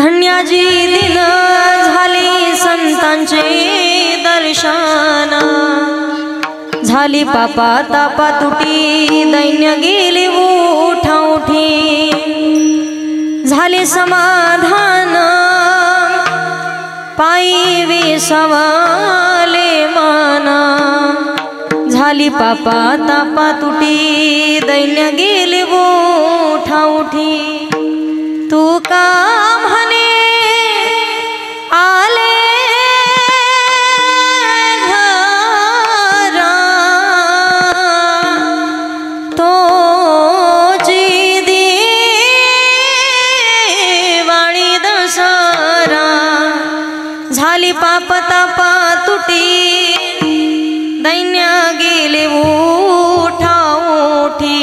धन्याजी दिन झाली संतांचे दर्शन, झाली पापा तापा तुटी दैन्य गेली उठा उठी, झाले समाधान पायी विसवाले माना, झाली पापा तापा तुटी दैन्य गेली उठा उठी। तू का म्हणे आले घरा, तो जी दिवाळी दसरा, झाली पाप तापा तुटी दैन्य गेले उठा उठी,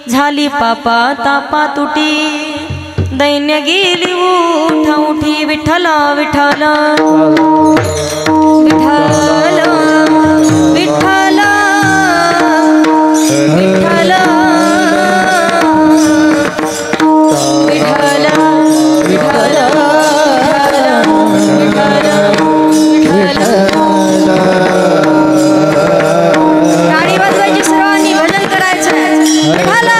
झाली पापा तापा तुटी दैन्य गेली उठा उठी। विठ्ठला विठ्ठला विठ्ठला विठ्ठला विठ्ठला विठ्ठला विठ्ठला गाडी वाजवायची, सर्वांनी भजन करायचं। विठ्ठला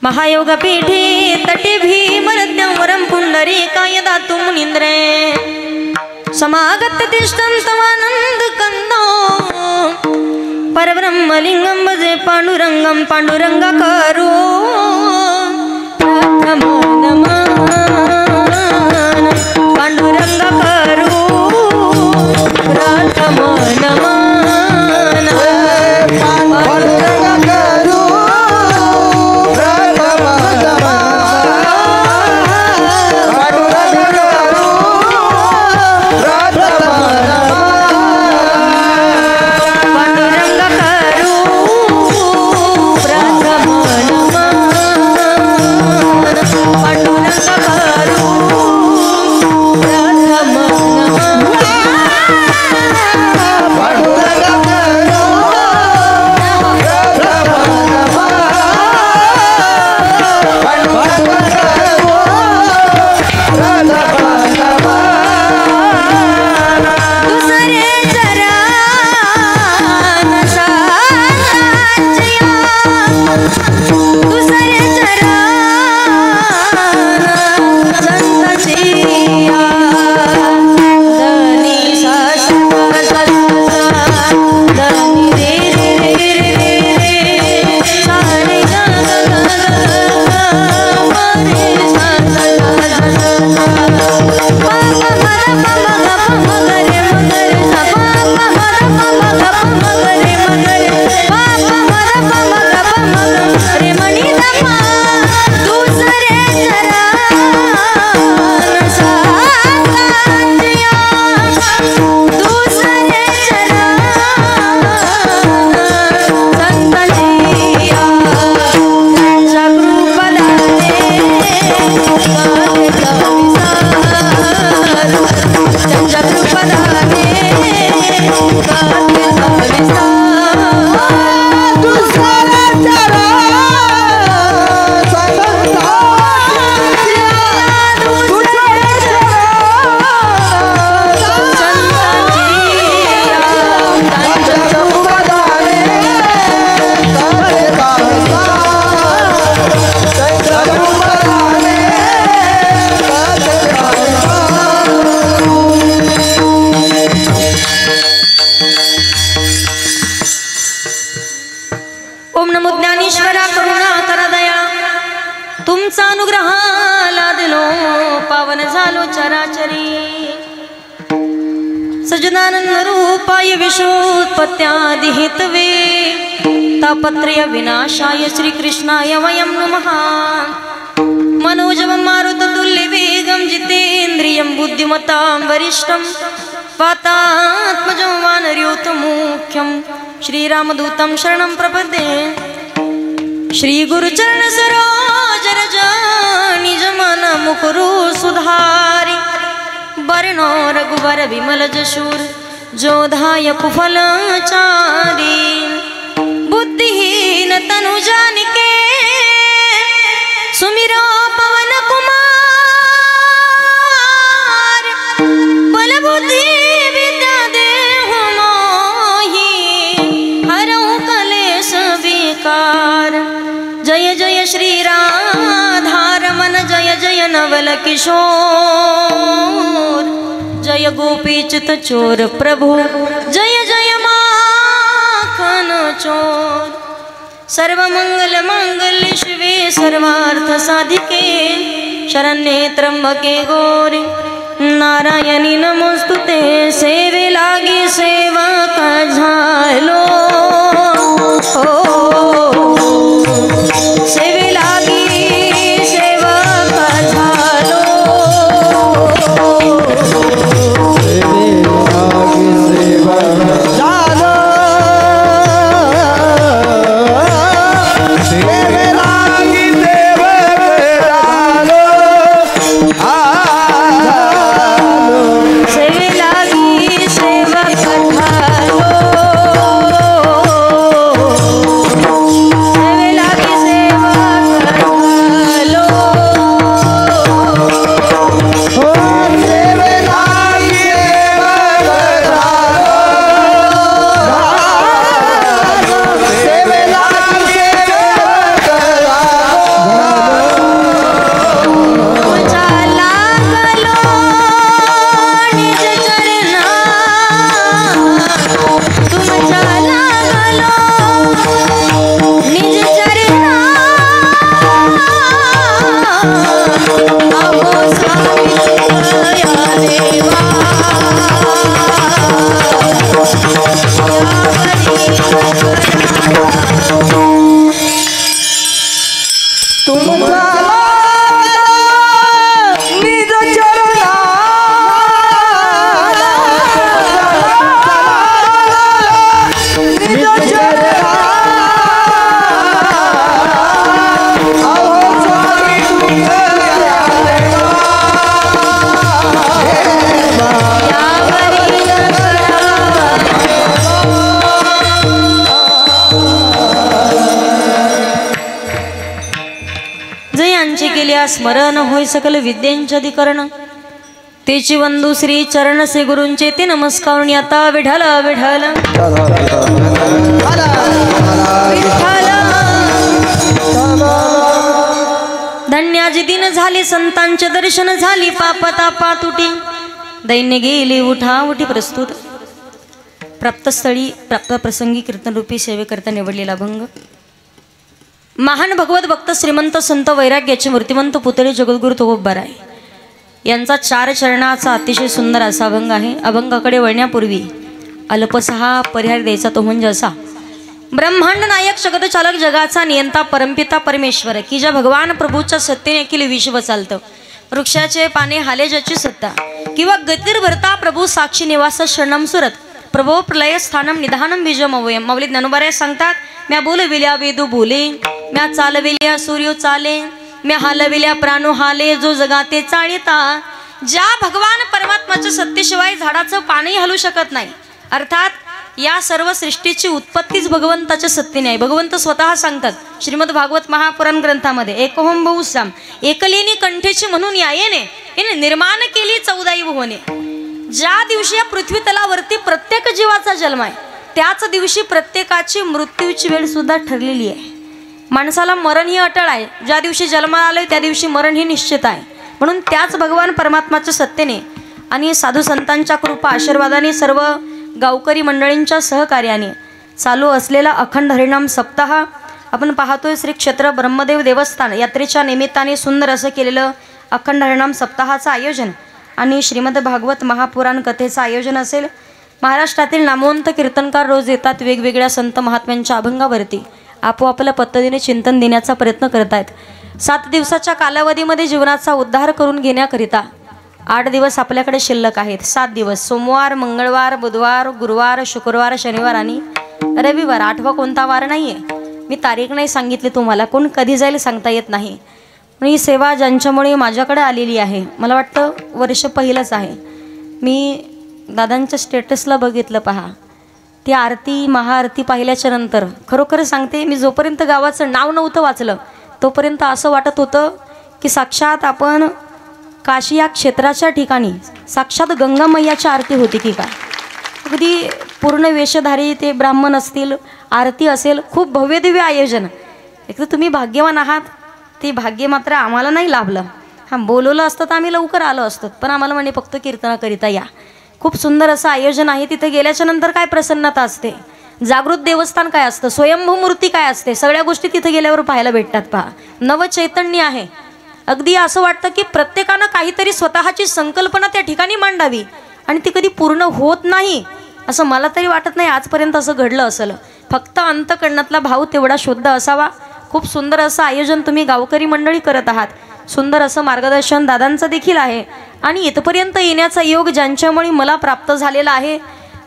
महायोग पीठी तटे भीमरत्नं वरं पुंडरीकाय दातुं मुनीन्द्रे, समागत तिष्ठन्तवानन्द कन्दो परब्रह्मलिङ्गं भजे पाण्डुरङ्गं पाण्डुरङ्गकरो प्रथमनमन पाण्डुरङ्गकरो प्रथमनमन सच्चिदानन्दरूपाय विश्वोत्पत्त्यादिहेतवे तापत्रय विनाशाय श्रीकृष्णाय वयं नमः। मनोजवं मारुततुल्यवेगं जितेन्द्रियं बुद्धिमतां वरिष्ठं वातात्मजं वानरयूथमुख्यं श्रीरामदूतं शरणं प्रपद्ये। श्रीगुरुचरणसरोज निजमन मुकुरु सुधारि वर्णो रघुवर विमल जशूर जोधाय कुफलचारी। बुद्धिहीन तनु जानिके सुमिरो पवन कुमार बल बुद्धि विद्या देहु मोहि हरहु कलेश विकार। जय जय श्री राधारमण जय जय नवल किशोर जय गोपीचित चोर प्रभु जय जय माखन चोर। सर्वमंगल मंगल शिवे सर्वार्थ साधिके शरण्ये त्र्यंबके गौरी नारायणी नमोस्तुते। सेवे लागी सेवक झालो सेवे लागी सेवक झालो स्मरण होय सकल विद्यांचे अधिकरण तेची वंदू श्री चरण से गुरूंचे ते नमस्कार आता विठ्ठल विठ्ठल धन्याजी दिन झाले संतांचे दर्शन झाली पाप तापा तुटी दैन्य गेली उठा उठी प्रस्तुत प्राप्तस्थळी प्राप्त प्रसंगी कीर्तन रूपी सेवेकरता निवडलेला भंग महान भगवत भक्त श्रीमंत संत वैराग्याचे मूर्तिमंत पुतळे जगद्गुरु तुकोबाराय यांचा 4 चरणाचा अतिशय सुंदर असा अभंग आहे। अभंगाकडे वळण्यापूर्वी अल्पसहा पर्याय द्यायचा तो म्हणजे असा। ब्रह्मांड नायक जगत चालक जगाचा नियंता परमपिता परमेश्वर की ज्या भगवान प्रभूच्या सत्तेने केले विश्व चालतं वृक्षाचे पाने हाले ज्याची सत्ता किंवा गतीर भरता प्रभू साक्षी निवास शरणम सुरत प्रभो प्रलय स्थानम निधानम बीजम अवयम। माऊली ज्ञानोबाराय सांगतात म्या बोलविल्या वेदू बोले म्या चालविल्या सूर्य चाले म्या हालविल्या प्राणो हाले जो जगाते चाळीता। ज्या भगवान परमात्माच्या सत्तेशिवाय झाडाचं पाणी हलू शकत नाही अर्थात या सर्व सृष्टीची उत्पत्तीच भगवंताच्या सत्तेने आहे। भगवंत स्वतः सांगतात श्रीमद भागवत महापुराण ग्रंथामध्ये एकोहम बहुश्याम एकलेनी कंठेची म्हणून याने निर्माण केली 14 भुवने। ज्या दिवशी या पृथ्वी तलावरती प्रत्येक जीवाचा जन्म आहे त्याच दिवशी प्रत्येकाची मृत्यूची वेळ सुद्धा ठरलेली आहे। माणसाला मरण ही अटळ आहे, ज्या दिवशी जन्माला आले त्या दिवशी मरण ही निश्चित आहे। म्हणून त्याच भगवान परमात्माच्या सत्तेने आणि साधू संतांच्या कृपा आशीर्वादाने सर्व गावकरी मंडळींच्या सहकार्याने चालू असलेला अखंड हरिनाम सप्ताह आपण पाहतोय। श्री क्षेत्र ब्रह्मदेव देवस्थान यात्रेच्या निमित्ताने सुंदर असं केलेलं अखंड हरिनाम सप्ताहाचं आयोजन आणि श्रीमद भागवत महापुराण कथेचं आयोजन असेल। महाराष्ट्रातील नामवंत कीर्तनकार रोज येतात वेगवेगळ्या संत महात्म्यांच्या अभंगावरती आपोआपल्या पद्धतीने चिंतन देण्याचा प्रयत्न करत आहेत. 7 दिवसाच्या कालावधीमध्ये जीवनाचा उद्धार करून घेण्याकरिता 8 दिवस आपल्याकडे शिल्लक आहेत. 7 दिवस सोमवार, मंगळवार, बुधवार, गुरुवार, शुक्रवार, शनिवार आणि रविवार. 8वा कोणता वार नाही आहे. मी तारीख नाही सांगितली तुम्हाला, कोण कधी जाईल सांगता येत नाही. ही सेवा ज्यांच्यामुळे माझ्याकडे आलेली आहे, मला वाटतं वर्ष पहिलंच आहे. मी दादांच्या स्टेटसला बघितलं पहा, ती आरती महाआरती पाहिल्याच्या नंतर खरोखर सांगते, मी जोपर्यंत गावाचं नाव नव्हतं वाचलं तोपर्यंत असं वाटत होतं की साक्षात आपण काशी या क्षेत्राच्या ठिकाणी साक्षात गंगा मैयाची आरती होती की काय. अगदी पूर्ण वेशधारी ते ब्राह्मण असतील, आरती असेल, खूप भव्यदिव्य आयोजन. एक तर तुम्ही भाग्यवान आहात, ते भाग्य मात्र आम्हाला नाही लाभलं. हां, बोलवलं असतं तर आम्ही लवकर आलो असतो, पण आम्हाला म्हणे फक्त कीर्तनाकरिता या. खूप सुंदर असं आयोजन आहे. तिथे गेल्याच्या नंतर काय प्रसन्नता असते. जागृत देवस्थान काय असतं, स्वयंभू मूर्ती काय असते, सगळ्या गोष्टी तिथे गेल्यावर पाहायला भेटतात. पहा, नवचैतन्य आहे. अगदी असं वाटतं की प्रत्येकानं काहीतरी स्वतःची संकल्पना त्या ठिकाणी मांडावी आणि ती कधी पूर्ण होत नाही असं मला तरी वाटत नाही आजपर्यंत असं घडलं असेल. फक्त अंतःकरणातला भाव तेवढा शुद्ध असावा. खूप सुंदर असं आयोजन तुम्ही गावकरी मंडळी करत आहात. सुंदर असं मार्गदर्शन दादांचं देखील आहे आणि इथपर्यंत येण्याचा योग ज्यांच्यामुळे मला प्राप्त झालेला आहे.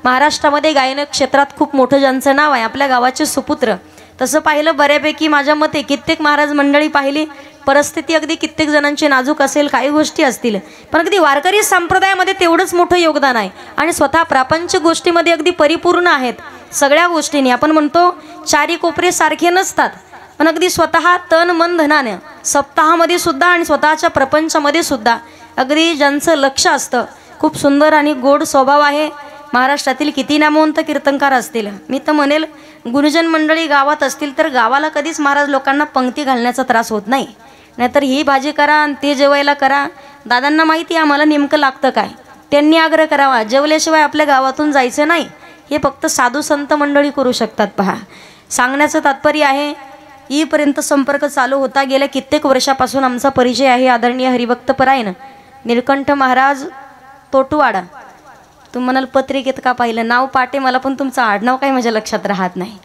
महाराष्ट्रामध्ये गायन क्षेत्रात खूप मोठं ज्यांचं नाव आहे, आपल्या गावाचे सुपुत्र. तसं पाहिलं बऱ्यापैकी माझ्या मते कित्येक महाराज मंडळी पाहिली, परिस्थिती अगदी कित्येक जणांची नाजूक असेल, काही गोष्टी असतील, पण अगदी वारकरी संप्रदायामध्ये तेवढंच मोठं योगदान आहे आणि स्वतः प्रापंचिक गोष्टीमध्ये अगदी परिपूर्ण आहेत. सगळ्या गोष्टींनी आपण म्हणतो चारी कोपरे सारखे नसतात, पण अगदी स्वतः तन मन धनानं सप्ताहामध्ये सुद्धा आणि स्वतःच्या प्रपंचामध्ये सुद्धा अगदी ज्यांचं लक्ष असतं. खूप सुंदर आणि गोड स्वभाव आहे. महाराष्ट्रातील किती नामवंत कीर्तनकार असतील, मी तर म्हणेल गुरुजन मंडळी गावात असतील तर गावाला कधीच महाराज लोकांना पंक्ती घालण्याचा त्रास होत नाही. नाहीतर ही भाजी करा आणि ते जेवायला करा. दादांना माहिती आहे आम्हाला नेमकं लागतं काय, त्यांनी आग्रह करावा. जेवल्याशिवाय आपल्या गावातून जायचं नाही, हे फक्त साधू संत मंडळी करू शकतात. पहा, सांगण्याचं तात्पर्य आहे, ईपर्यंत संपर्क चालू होता. गेल्या कित्येक वर्षापासून आमचा परिचय आहे. आदरणीय हरिभक्त परायण निळकंठ महाराज तोटवाडा. तुम्ही म्हणाल पत्रिकेत का पाहिलं, नाव पाटे मला, पण तुमचं आडनाव काही माझ्या लक्षात राहत नाही.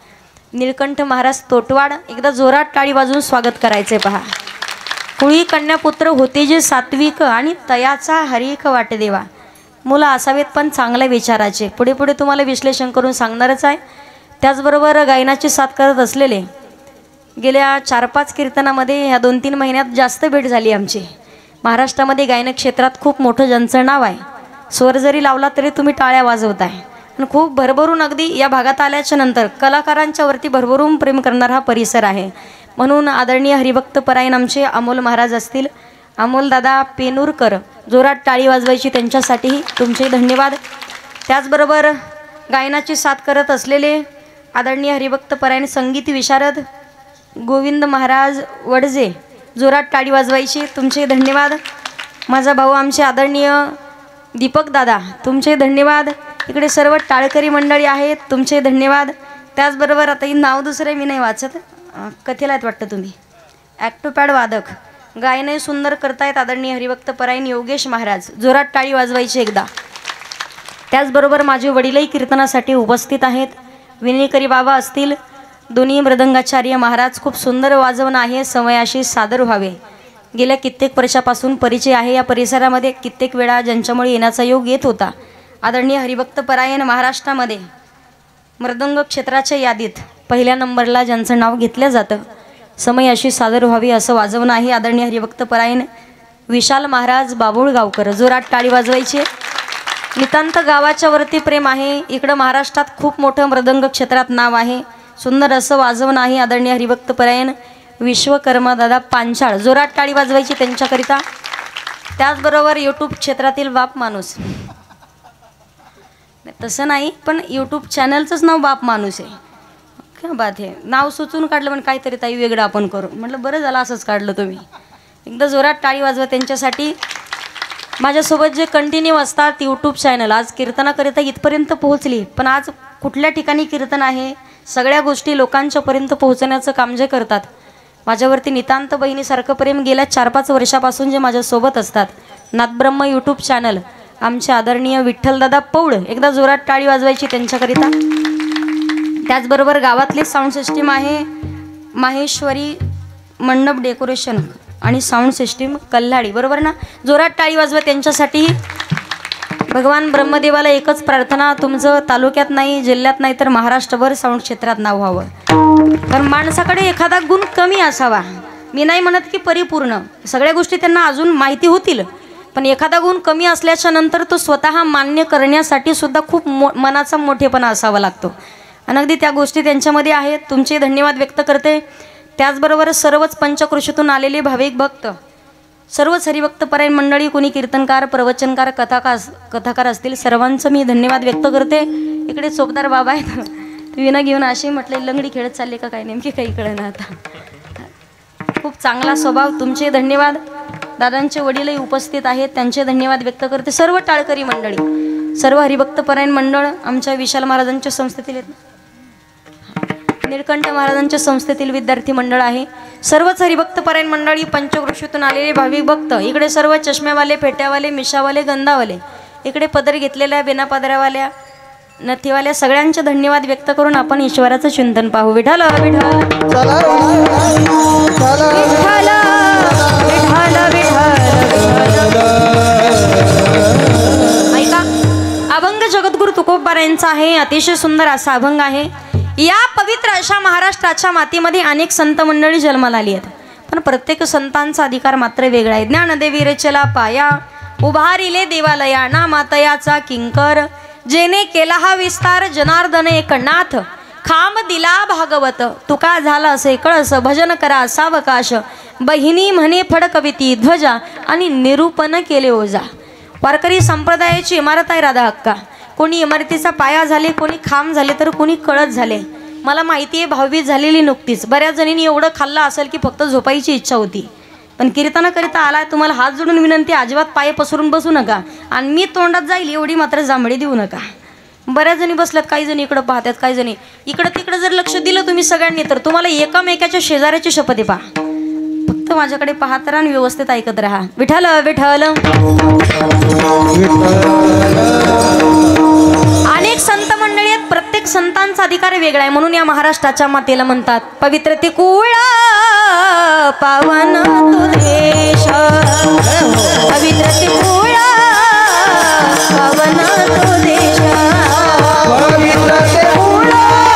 निळकंठ महाराज तोटवाड, एकदा जोरात टाळी वाजवून स्वागत करायचंय. पहा, कुळी कन्यापुत्र होते जे सात्विक आणि तयाचा हरिक वाटे देवा. मुलं असावेत पण चांगल्या विचाराचे. पुढे पुढे तुम्हाला विश्लेषण करून सांगणारच आहे. त्याचबरोबर गायनाची साथ करत असलेले गेल्या 4-5 कीर्तनामध्ये ह्या 2-3 महिन्यात जास्त भेट झाली आमची. महाराष्ट्रामध्ये गायन क्षेत्रात खूप मोठं ज्यांचं नाव आहे, स्वर जरी लावला तरी तुम्ही टाळ्या वाजवताय आणि खूप भरभरून अगदी या भागात आल्याच्या नंतर कलाकारांच्या वरती भरभरून प्रेम करणारा हा परिसर आहे. म्हणून आदरणीय हरिभक्त परायण आमचे अमोल महाराज असतील, अमोल दादा पेनूरकर, जोरात टाळी वाजवायची त्यांच्यासाठीही. तुमचे धन्यवाद. त्याचबरोबर गायनाची साथ करत असलेले आदरणीय हरिभक्त परायण संगीत विशारद गोविंद महाराज वडजे, जोरात टाळी वाजवायची. तुमचे धन्यवाद. माझा भाऊ आमचे आदरणीय दीपक दादा, तुमचे धन्यवाद. इकडे सर्व टाळकरी मंडळी आहेत, तुमचे धन्यवाद. त्याचबरोबर आता ही नाव दुसरे मी नाही वाचत, कथेला आहेत वाटतं तुम्ही, ॲक्टोपॅड वादक, गायनही सुंदर करतायत आदरणीय हरिभक्त परायण योगेश महाराज, जोरात टाळी वाजवायची एकदा. त्याचबरोबर माझे वडीलही कीर्तनासाठी उपस्थित आहेत. विनेकरी बाबा असतील, दोन्ही मृदंगाचार्य महाराज. खूप सुंदर वाजवणं आहे, समयाशी सादर व्हावे. गेल्या कित्येक वर्षापासून परिचय आहे या परिसरामध्ये. कित्येक वेळा ज्यांच्यामुळे येण्याचा योग येत होता. आदरणीय हरिभक्त परायण महाराष्ट्रामध्ये मृदंग क्षेत्राच्या यादीत पहिल्या नंबरला ज्यांचं नाव घेतलं जातं, समयाशी सादर व्हावी असं वाजवणं आहे. आदरणीय हरिभक्त परायण विशाल महाराज बाबुळगावकर, जोरात टाळी वाजवायची. नितांत गावाच्या वरती प्रेम आहे. इकडं महाराष्ट्रात खूप मोठं मृदंग क्षेत्रात नाव आहे. सुंदर असं वाजवणं आहे. आदरणीय हरिभक्त परायण विश्वकर्मा दादा पांचाळ, जोरात टाळी वाजवायची त्यांच्याकरिता. त्याचबरोबर यूट्यूब क्षेत्रातील बाप माणूस, तसं नाही पण यूट्यूब चॅनलचंच नाव बाप माणूस आहे. क्या बात आहे, नाव सुचून काढलं पण काहीतरी ताई वेगळं आपण करू, म्हटलं बरं झालं असंच काढलं तुम्ही. एकदा जोरात टाळी वाजवा त्यांच्यासाठी. माझ्यासोबत जे कंटिन्यू असतात यूट्यूब चॅनल, आज कीर्तनाकरिता इथपर्यंत पोहोचली, पण आज कुठल्या ठिकाणी कीर्तन आहे सगळ्या गोष्टी लोकांच्यापर्यंत पोहोचण्याचं काम जे करतात, माझ्यावरती नितांत बहिणीसारखं प्रेम गेल्या 4-5 वर्षापासून जे माझ्यासोबत असतात. नाथब्रह्म यूट्यूब चॅनल आमचे आदरणीय विठ्ठलदादा पौळ, एकदा जोरात टाळी वाजवायची त्यांच्याकरिता. त्याचबरोबर गावातली साऊंड सिस्टीम आहे माहेश्वरी मंडप डेकोरेशन आणि साऊंड सिस्टीम कल्हाडी, बरोबर ना? जोरात टाळी वाजवा त्यांच्यासाठी. भगवान ब्रह्मदेवाला एकच प्रार्थना, तुमचं तालुक्यात नाही, जिल्ह्यात नाही, तर महाराष्ट्रभर साऊंड क्षेत्रात नाव व्हावं. कारण माणसाकडे एखादा गुण कमी असावा, मी नाही म्हणत की परिपूर्ण, सगळ्या गोष्टी त्यांना अजून माहिती होतील, पण एखादा गुण कमी असल्याच्या नंतर तो स्वतः मान्य करण्यासाठी सुद्धा खूप मनाचा मोठेपणा असावा लागतो. आणि अगदी त्या गोष्टी त्यांच्यामध्ये आहेत. तुमचे धन्यवाद व्यक्त करते. त्याचबरोबर सर्वच पंचकृषीतून आलेले भाविक भक्त, सर्वच हरिभक्तपरायण मंडळी, कोणी कीर्तनकार, प्रवचनकार, कथाकार असतील, सर्वांचं मी धन्यवाद व्यक्त करते. इकडे चोपदार बाबा आहेत, विना घेऊन असे म्हटले लंगडी खेळत चालले का काय नेमकी काही कळेना आता. खूप चांगला स्वभाव, तुमचे धन्यवाद. दादांचे वडीलही उपस्थित आहेत, त्यांचे धन्यवाद व्यक्त करते. सर्व टाळकरी मंडळी, सर्व हरिभक्तपरायण मंडळ आमच्या विशाल महाराजांच्या संस्थेतील आहेत, निळकंठ महाराजांच्या संस्थेतील विद्यार्थी मंडळ आहे. सर्वच हरिभक्तपरायण मंडळी, पंचकृषीतून आलेले भाविक भक्त, इकडे सर्व चष्म्यावाले, फेट्यावाले, मिशावाले, गंधावाले, इकडे पदर घेतलेल्या, बिनापदरावाल्या, नथीवाल्या, सगळ्यांचे धन्यवाद व्यक्त करून आपण ईश्वराचं चिंतन पाहू. विठ्ठल विठ्ठल ऐका, अभंग जगद्गुरु तुकोबारायांचा आहे. अतिशय सुंदर असा अभंग आहे. या पवित्र अशा महाराष्ट्राच्या मातीमध्ये अनेक संत मंडळी जन्माला आली आहेत, पण प्रत्येक संतांचा अधिकार मात्र वेगळा आहे. ज्ञानदेवी रचला पाया, उभारिले देवालया, ना मातयाचा किंकर, जेने केला हा विस्तार, जनार्दन एक नाथ, खांब दिला भागवत, तुका झाला असे कळस, भजन करा सावकाश, बहिणी म्हणे फडकविती ध्वजा, आणि निरूपण केले ओझा. वारकरी संप्रदायाची इमारत आहे राधा हक्का. कोणी इमारतीचा पाया झाले, कोणी खांब झाले, तर कोणी कळस झाले. मला माहिती आहे, 22 झालेली नुकतीच. बऱ्याच जणींनी एवढं खाल्लं असेल की फक्त झोपायची इच्छा होती, पण कीर्तनाकरिता आलाय, तुम्हाला हात जोडून विनंती, अजिबात पाय पसरून बसू नका, आणि मी तोंडात जाईल एवढी मात्र जांभळी देऊ नका. बऱ्याच जणी बसल्यात, काही जणी इकडं पाहतात, काही जणी इकडं तिकडं. जर लक्ष दिलं तुम्ही सगळ्यांनी तर तुम्हाला एकामेकाच्या शेजाऱ्याची शपथ पहा. फक्त माझ्याकडे पाहत राहा आणि व्यवस्थित ऐकत राहा. विठ्ठल विठ्ठल. अनेक संत मंडळी आहेत, प्रत्येक संतांचा अधिकार वेगळा आहे. म्हणून या महाराष्ट्राच्या मातेला म्हणतात पवित्र ते कुळ पावन तो देश, पवित्र ते कुळ पावन तो देश, पवित्र ते कुळ पावन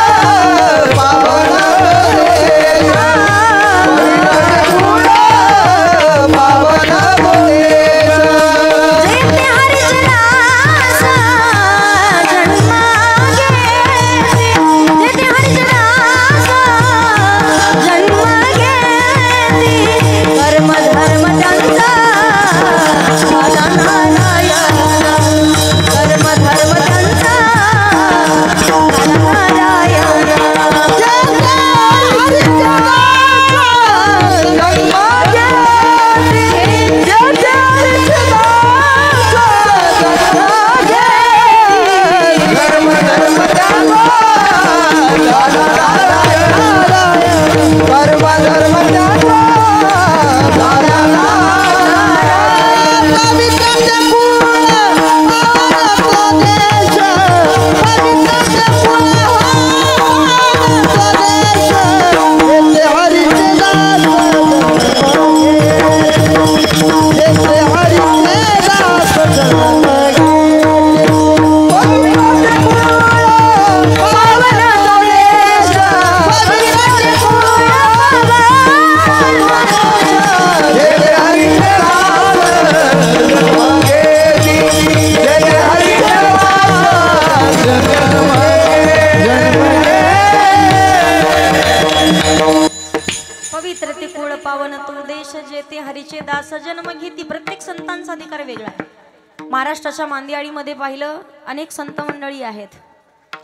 महाराष्ट्राच्या मांदियाळीमध्ये पाहिलं अनेक संत मंडळी आहेत.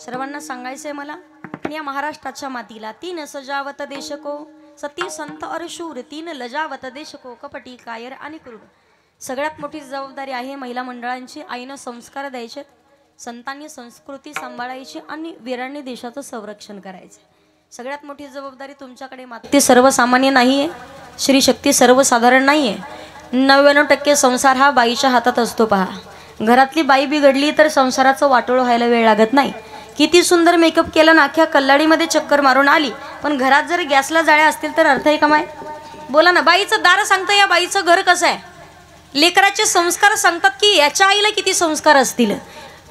सर्वांना सांगायचंय मला, पण या महाराष्ट्राच्या मातीला 3 सजावत देशको, सती संत अरशूर, 3 लजावत देशको, कपटी कायर आणि क्रूर. सगळ्यात मोठी जबाबदारी आहे महिला मंडळांची. आईनं संस्कार द्यायचे, संतांनी संस्कृती सांभाळायची आणि वीरांनी देशाचं संरक्षण करायचं. सगळ्यात मोठी जबाबदारी तुमच्याकडे. मात्र ते सर्वसामान्य नाहीये, श्री शक्ती सर्वसाधारण नाहीये. 99% संसार हा बाईच्या हातात असतो. पहा, घरातली बाई बिघडली तर संसाराचं वाटोळ व्हायला वेळ लागत नाही. किती सुंदर मेकअप केला ना, अख्ख्या कल्लाडीमध्ये चक्कर मारून आली, पण घरात जर गॅसला जाळ्या असतील तर अर्थ आहे का माय? बोला ना. बाईचं दार सांगतं या बाईचं घर कसं आहे. लेकराचे संस्कार सांगतात की याच्या आईला किती संस्कार असतील.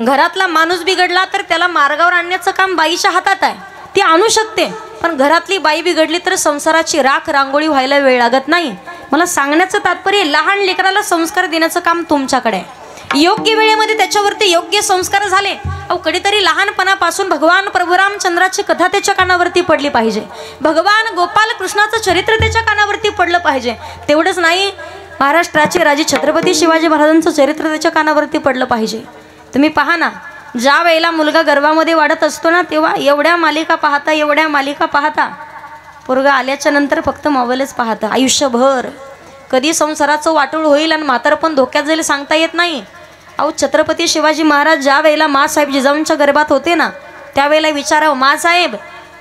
घरातला माणूस बिघडला तर त्याला मार्गावर आणण्याचं काम बाईच्या हातात आहे, ती आणू शकते. पण घरातली बाई बिघडली तर संसाराची राख रांगोळी व्हायला वेळ लागत नाही. मला सांगण्याचं तात्पर्य लहान लेकराला संस्कार देण्याचं काम तुमच्याकडे आहे. योग्य वेळेमध्ये त्याच्यावरती योग्य संस्कार झाले. कधीतरी लहानपणापासून भगवान प्रभू रामचंद्राची कथा त्याच्या कानावरती पडली पाहिजे. भगवान गोपाल कृष्णाचं चरित्र त्याच्या कानावरती पडलं पाहिजे. तेवढंच नाही, महाराष्ट्राचे राजे छत्रपती शिवाजी महाराजांचं चरित्र त्याच्या कानावरती पडलं पाहिजे. तुम्ही पहा ना, ज्या वेळेला मुलगा गर्भामध्ये वाढत असतो ना, तेव्हा एवढ्या मालिका पाहता पोरगा आल्याच्या नंतर फक्त मोबाईलच पाहतं आयुष्यभर. कधी संसाराचं वाटोळ होईल आणि म्हातारपण धोक्यात जाईल सांगता येत नाही. छत्रपती शिवाजी महाराज ज्या वेळेला माँसाहेब जिजाऊंच्या गर्भात होते ना, त्यावेळेला विचारावं, माँसाहेब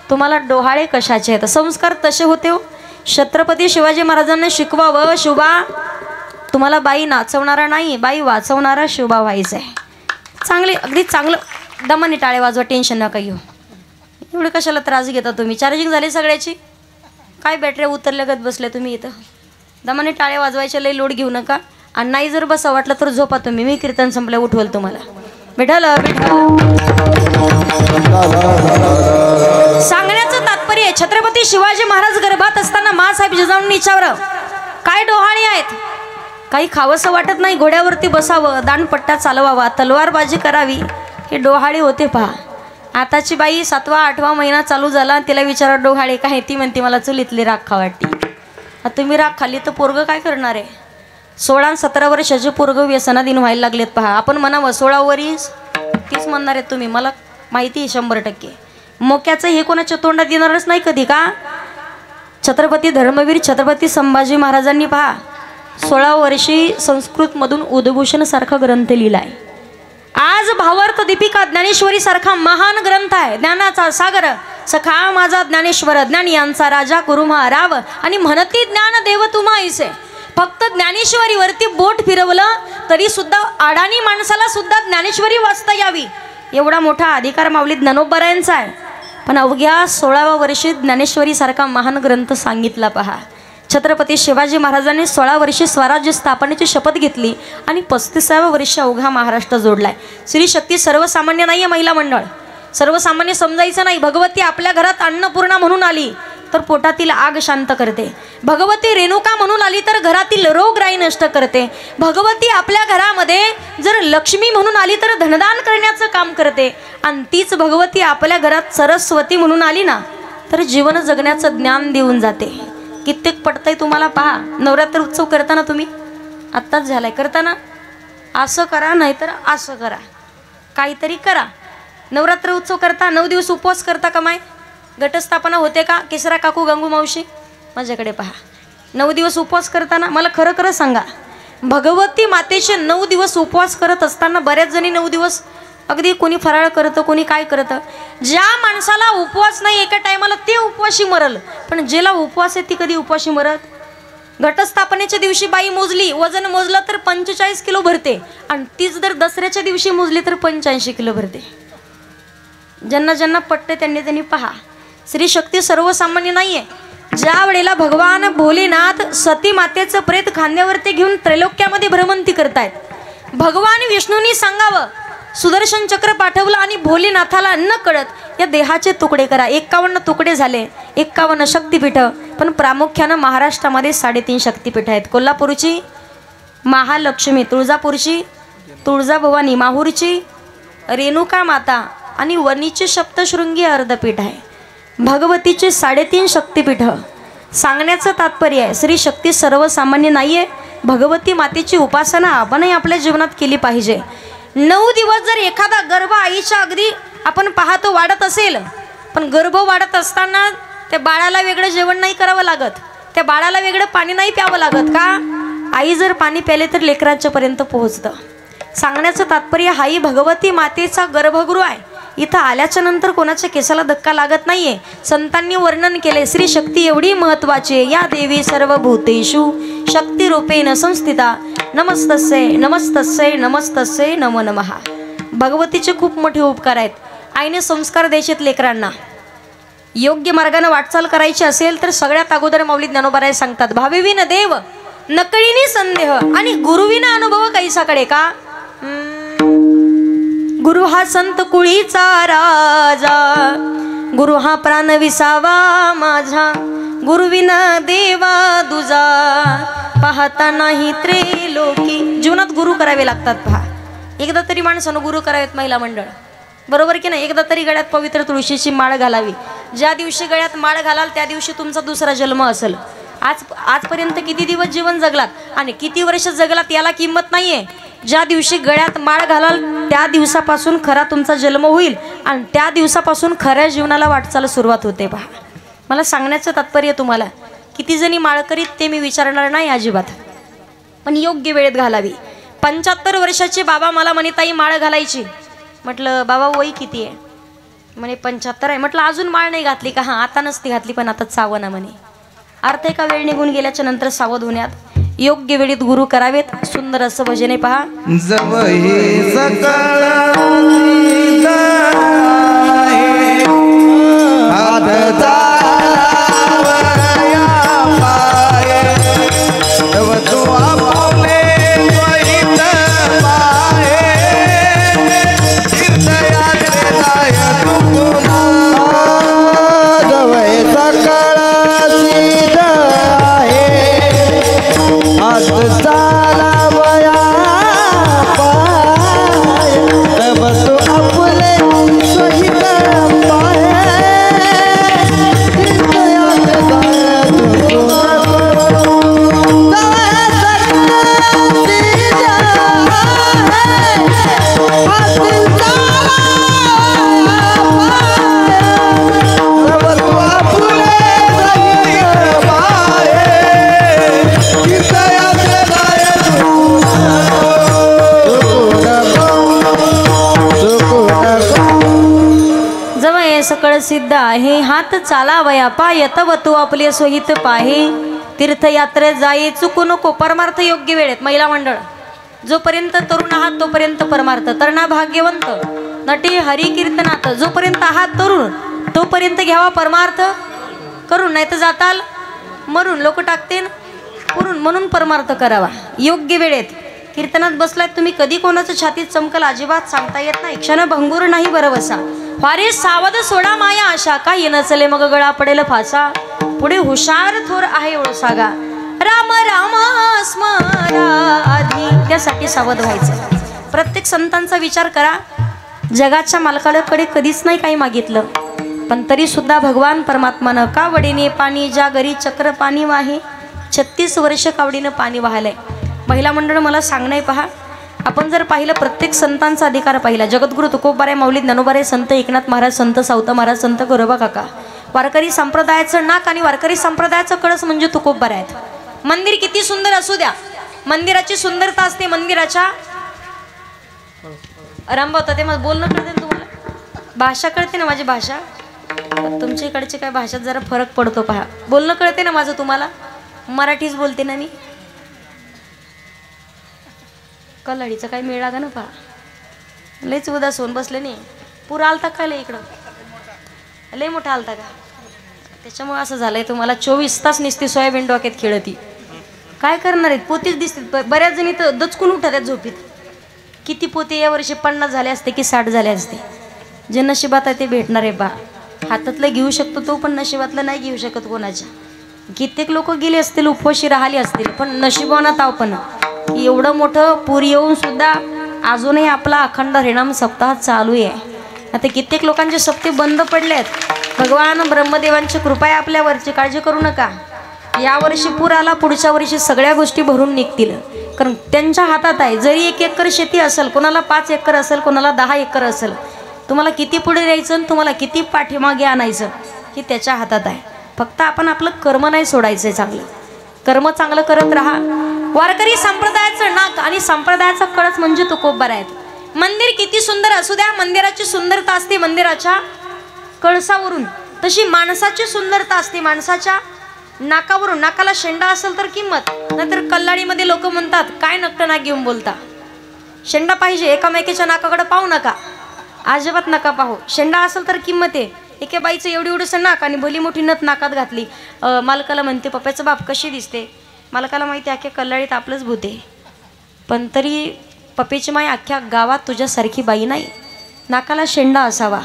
तुम्हाला डोहाळे कशाचे आहेत? संस्कार तसे होते हो. छत्रपती शिवाजी महाराजांना शिकवावं, शुभा तुम्हाला बाई नाचवणारा नाही, बाई वाचवणारा शुभा व्हायचं आहे. चांगले, अगदी चांगलं दमाने टाळे वाजवा, टेन्शन नका घेऊ. एवढे कशाला त्रास घेता तुम्ही? चार्जिंग झाली सगळ्याची? काय बॅटऱ्या उतरल्यागत बसल्या तुम्ही इथं? दमाने टाळे वाजवायचे, लई लोड घेऊ नका. आणि नाही जर बसा वाटलं तर झोपा तुम्ही. मी कीर्तन संपलं उठवल तुम्हाला. विठ्ठल सांगण्याचं तात्पर्य, छत्रपती शिवाजी महाराज गर्भात असताना माँसाहेब जिजाऊंनी विचारलं, काय डोहाळे आहेत? काही खावंसं वाटत नाही, घोड्यावरती बसावं, दानपट्टा चालवावा, तलवारबाजी करावी, हे डोहाळे होते पहा. आताची बाई 7वा 8वा महिना चालू झाला, तिला विचारा डोहाळे काय? ती म्हणते मला चुलीतली राख खा वाटते. आता तुम्ही राख खाल्ली तर पोरगं काय करणार आहे? 16 17 वर्षाचे पोरगं व्यसनाधीन व्हायला लागलेत पहा. आपण म्हणावं 16 वर्ष तीच म्हणणार आहेत तुम्ही, मला माहिती आहे 100%. मोक्याचं हे कोणाच्या तोंडात येणारच नाही कधी का? छत्रपती धर्मवीर छत्रपती संभाजी महाराजांनी पहा 16 वर्षी संस्कृतमधून उद्भूषण सारखा ग्रंथ लिहिलाय. आज भावार्थ दीपिका ज्ञानेश्वरी सारखा महान ग्रंथ आहे. ज्ञानाचा सागर सखा माझा ज्ञानेश्वर, ज्ञान यांचा राजा कुरुमा राव, आणि म्हणती ज्ञान देव तुम्हा ऐसे. फक्त ज्ञानेश्वरीवरती बोट फिरवलं तरी सुद्धा अडाणी माणसाला सुद्धा ज्ञानेश्वरी वाचता यावी एवढा मोठा अधिकार माऊली ज्ञानोबरायांचा आहे. पण अवघ्या 16व्या वर्षी ज्ञानेश्वरी सारखा महान ग्रंथ सांगितला पहा. छत्रपती शिवाजी महाराजांनी 16 वर्षे स्वराज्य स्थापनेची शपथ घेतली आणि 35व्या वर्षी अवघा महाराष्ट्र जोडलाय. स्त्री शक्ती सर्वसामान्य नाही आहे, महिला मंडळ सर्वसामान्य समजायचं नाही. भगवती आपल्या घरात अन्नपूर्णा म्हणून आली तर पोटातील आग शांत करते. भगवती रेणुका म्हणून आली तर घरातील रोगराई नष्ट करते. भगवती आपल्या घरामध्ये जर लक्ष्मी म्हणून आली तर धनदान करण्याचं काम करते. आणि तीच भगवती आपल्या घरात सरस्वती म्हणून आली ना तर जीवन जगण्याचं ज्ञान देऊन जाते. कित्येक पटतंय तुम्हाला पहा. नवरात्र उत्सव करताना तुम्ही आत्ताच झालाय, करताना असं करा नाहीतर असं करा, काहीतरी करा. नवरात्र उत्सव करता 9 दिवस उपवास करता का माय? घटस्थापना होते का? केसरा काकू गंगू मावशी माझ्याकडे पहा. 9 दिवस उपवास करताना मला खरं खरं सांगा, भगवती मातेचे 9 दिवस उपवास करत असताना बऱ्याच जणी 9 दिवस अगदी कोणी फराळ करतं, कोणी काय करतं. ज्या माणसाला उपवास नाही एका टायमाला ते उपवाशी मरल, पण ज्याला उपवास आहे ती कधी उपवाशी मरत. घटस्थापनेच्या दिवशी बाई मोजली, वजन मोजलं तर 45 किलो भरते, आणि तीच जर दसऱ्याच्या दिवशी मोजली तर 85 किलो भरते. ज्यांना ज्यांना पटते त्यांनी त्यांनी पहा. स्त्री शक्ती सर्वसामान्य नाहीये. ज्या वेळेला भगवान भोलेनाथ सती मातेचं प्रेत खांद्यावरती घेऊन त्रैलोक्यामध्ये भ्रमंती करतायत, भगवान विष्णूंनी सांगावं सुदर्शन चक्र पाठवलं आणि भोलेनाथाला न कळत या देहाचे तुकडे करा. 51 तुकडे झाले, 51 शक्तिपीठ. पण प्रामुख्यानं महाराष्ट्रामध्ये 3.5 शक्तिपीठ आहेत. कोल्हापूरची महालक्ष्मी, तुळजापूरची तुळजाभवानी, माहूरची रेणुका माता आणि वणीचे सप्तशृंगी अर्धपीठ आहे. भगवतीचे 3.5 शक्तिपीठ. सांगण्याचं तात्पर्य आहे स्त्री शक्ती सर्वसामान्य नाही आहे. भगवती मातेची उपासना आपणही आपल्या जीवनात केली पाहिजे. 9 दिवस जर एखादा गर्भ आईच्या अगदी आपण पाहतो वाढत असेल, पण गर्भ वाढत असताना त्या बाळाला वेगळं जेवण नाही करावं लागत, त्या बाळाला वेगळं पाणी नाही प्यावं लागत का? आई जर पाणी प्याले तर लेकरांच्या पर्यंत पोहोचतं. सांगण्याचं तात्पर्य हाही भगवती मातेचा गर्भगृह आहे. इथं आल्याच्या नंतर कोणाच्या केसाला धक्का लागत नाहीये. संतांनी वर्णन केले स्त्री शक्ती एवढी महत्वाची, या देवी सर्व भूतेषु शक्ती रूपेण संस्थिता नमस्तस्यै नमस्तस्यै नमस्तस्यै नमो नमः. भगवतीचे खूप मोठे उपकार आहेत. आईने संस्कार द्यायचेत लेकरांना. योग्य मार्गाने वाटचाल करायची असेल तर सगळ्यात अगोदर माऊली ज्ञानोबाराय सांगतात, भाविविन देव नकळीनी संदेह आणि गुरुविना अनुभव कैसाकडे का. गुरु हा संत कुळीचा राजा, गुरु हा प्राण विसावा माझा, गुरुविना देवा दुजा पाहता नाही त्रिलोकी. जीवनात गुरु करावे लागतात. पहा, एकदा तरी माणसानं गुरु करावेत. महिला मंडळ बरोबर की नाही. एकदा तरी गळ्यात पवित्र तुळशीची माळ घालावी. ज्या दिवशी गळ्यात माळ घालाल त्या दिवशी तुमचा दुसरा जन्म असेल. आजपर्यंत किती दिवस जीवन जगलात आणि किती वर्ष जगलात याला किंमत नाहीये. ज्या दिवशी गळ्यात माळ घालाल त्या दिवसापासून खरा तुमचा जन्म होईल आणि त्या दिवसापासून खऱ्या जीवनाला वाटचाल सुरुवात होते. पहा, मला सांगण्याचं तात्पर्य तुम्हाला किती जणी माळ करीत ते मी विचारणार नाही अजिबात, पण योग्य वेळेत घालावी. 75 वर्षाचे बाबा मला म्हणे ताई माळ घालायची. म्हटलं बाबा वय किती आहे. म्हणे 75 आहे. म्हटलं अजून माळ नाही घातली का. हां आता नसती घातली पण आता सावना म्हणे. अर्थ एका वेळ निघून गेल्याच्या नंतर सावध होण्यात. योग्य वेळेत गुरु करावेत. सुंदर असं भजने पहा. सकळ सिद्ध आहे हात चालावया पाय तव तू आपले सोहित पाहे. तीर्थयात्रे जाई चुकू नको. परमार्थ योग्य वेळेत. महिला मंडळ जोपर्यंत तरुण आहात तोपर्यंत परमार्थ. तरणा भाग्यवंत नटी हरी कीर्तनात. जोपर्यंत आहात तरुण तोपर्यंत घ्यावा परमार्थ करून, नाही तर जाताल मरून. लोक टाकतील पुरून. म्हणून परमार्थ करावा योग्य वेळेत. कीर्तनात बसलात तुम्ही, कधी कोणाचं छातीत चमकल अजिबात सांगता येत नाही. क्षण भंगूर नाही बरवसा. फारे सावध सोडा माया आशा, काही नचले मग गळा पडेल फासा. पुढे हुशार थोर आहे एवढं सागा. राम राम स्मरा आधी. त्यासाठी सावध व्हायचं. प्रत्येक संतांचा विचार करा. जगाच्या मालकाकडे कधीच नाही काही मागितलं, पण तरी सुद्धा भगवान परमात्मानं का वडीने पाणी ज्या घरी चक्र पाणी वाहे. 36 वर्ष कावडीनं पाणी वाहलंय. महिला मंडळ मला सांगणं पहा, आपण जर पाहिलं प्रत्येक संतांचा अधिकार पाहिला. जगद्गुरु तुकोबाराय माऊली ज्ञानोबाराय संत एकनाथ महाराज संत सावता महाराज संत गोरोबा काका. वारकरी संप्रदायाचं नाक आणि वारकरी संप्रदायाचं कळस म्हणजे तुकोबाराय आहेत. मंदिर किती सुंदर असू द्या, मंदिराची सुंदरता असते. मंदिराच्या रामभाऊ ते मला बोलणं कळते ना तुम्हाला. भाषा कळते ना माझी भाषा. तुमच्या इकडची काय भाषेत जरा फरक पडतो पहा. बोलणं कळते ना माझं तुम्हाला. मराठीच बोलते ना मी. कलाडीचा काय मेळ लागा ना पहा. लयच उदास होऊन बसले नाही. पूर आलता काय लय इकडं. लय मोठा आलता का. त्याच्यामुळे असं झालंय तुम्हाला. 24 तास निसती सोयाबीन डोक्यात खेळती. काय करणार आहेत. पोतीच दिसतील. बऱ्याच जणी तर दचकून उठतात आहेत झोपीत. किती पोते यावर्षी 50 झाले असते की 60 झाले असते. जे नशिबात आहे ते भेटणार आहे बा. हातातलं घेऊ शकतो तो, पण नशिबातलं नाही घेऊ शकत कोणाच्या. कित्येक लोक गेले असतील, उपवाशी राहिले असतील, पण नशिबानं ताव पण एवढं मोठं पूर येऊन सुद्धा अजूनही आपला अखंड हरिनाम सप्ताह चालू आहे. आता कित्येक लोकांचे सप्ते बंद पडले आहेत. भगवान ब्रह्मदेवांची कृपा आहे आपल्यावरची. काळजी करू नका. यावर्षी पूर आला, पुढच्या वर्षी सगळ्या गोष्टी भरून निघतील. कारण त्यांच्या हातात आहे. जरी 1 एकर शेती असेल, कोणाला 5 एकर असेल, कोणाला 10 एकर असेल, तुम्हाला किती पुढे द्यायचं, तुम्हाला किती पाठीमागे आणायचं हे त्याच्या हातात आहे. फक्त आपण आपलं कर्म नाही सोडायचं. चांगलं कर्म चांगलं करत राहा. वारकरी संप्रदायाचं नाक आणि संप्रदायाचा कळस म्हणजे तुकोबाराय आहेत. मंदिर किती सुंदर असू द्या, मंदिराची सुंदरता असते मंदिराच्या कळसावरून. तशी माणसाची सुंदरता असते माणसाच्या नाकावरून, नाकाला शेंडा असेल तर किंमत, नाहीतर कल्लाडीमध्ये लोक म्हणतात काय नकटं नाक घेऊन बोलता. शेंडा पाहिजे, एकामेकीच्या नाकाकडे पाहू नका, अजिबात नका पाहू. शेंडा असेल तर किंमत आहे. एके बाईचं एवढी एवढंसं नाक आणि भली मोठी नथ नाकात घातली. मालकाला म्हणते पप्प्याचं बाप कशी दिसते. मालकाला माहिती अख्ख्या कल्लाडीत आपलंच भूत आहे, पण तरी पप्पेची माई अख्ख्या गावात तुझ्यासारखी बाई नाही. नाकाला शेंडा असावा,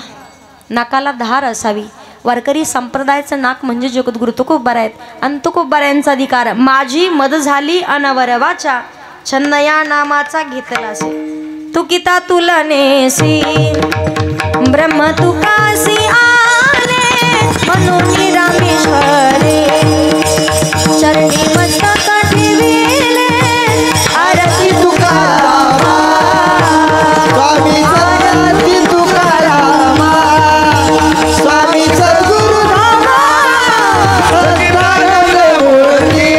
नाकाला धार असावी. वारकरी संप्रदायाचं नाक म्हणजे जगद्गुरु तुकोबा आहेत. आणि तुकोबाऱ्यांचा अधिकार माझी मद झाली अनवरवाचा, छन्न या नामाचा घेतला असे. तुकिता तुला नेसी ब्रह्म तुकासी आले, म्हणून रामेश्वरे चरणी मस्तक ठेविले. आरती तुकारामा स्वामी आरती तुकारामा, स्वामी सद्गुरु रामा सत्यानंद मूर्ती.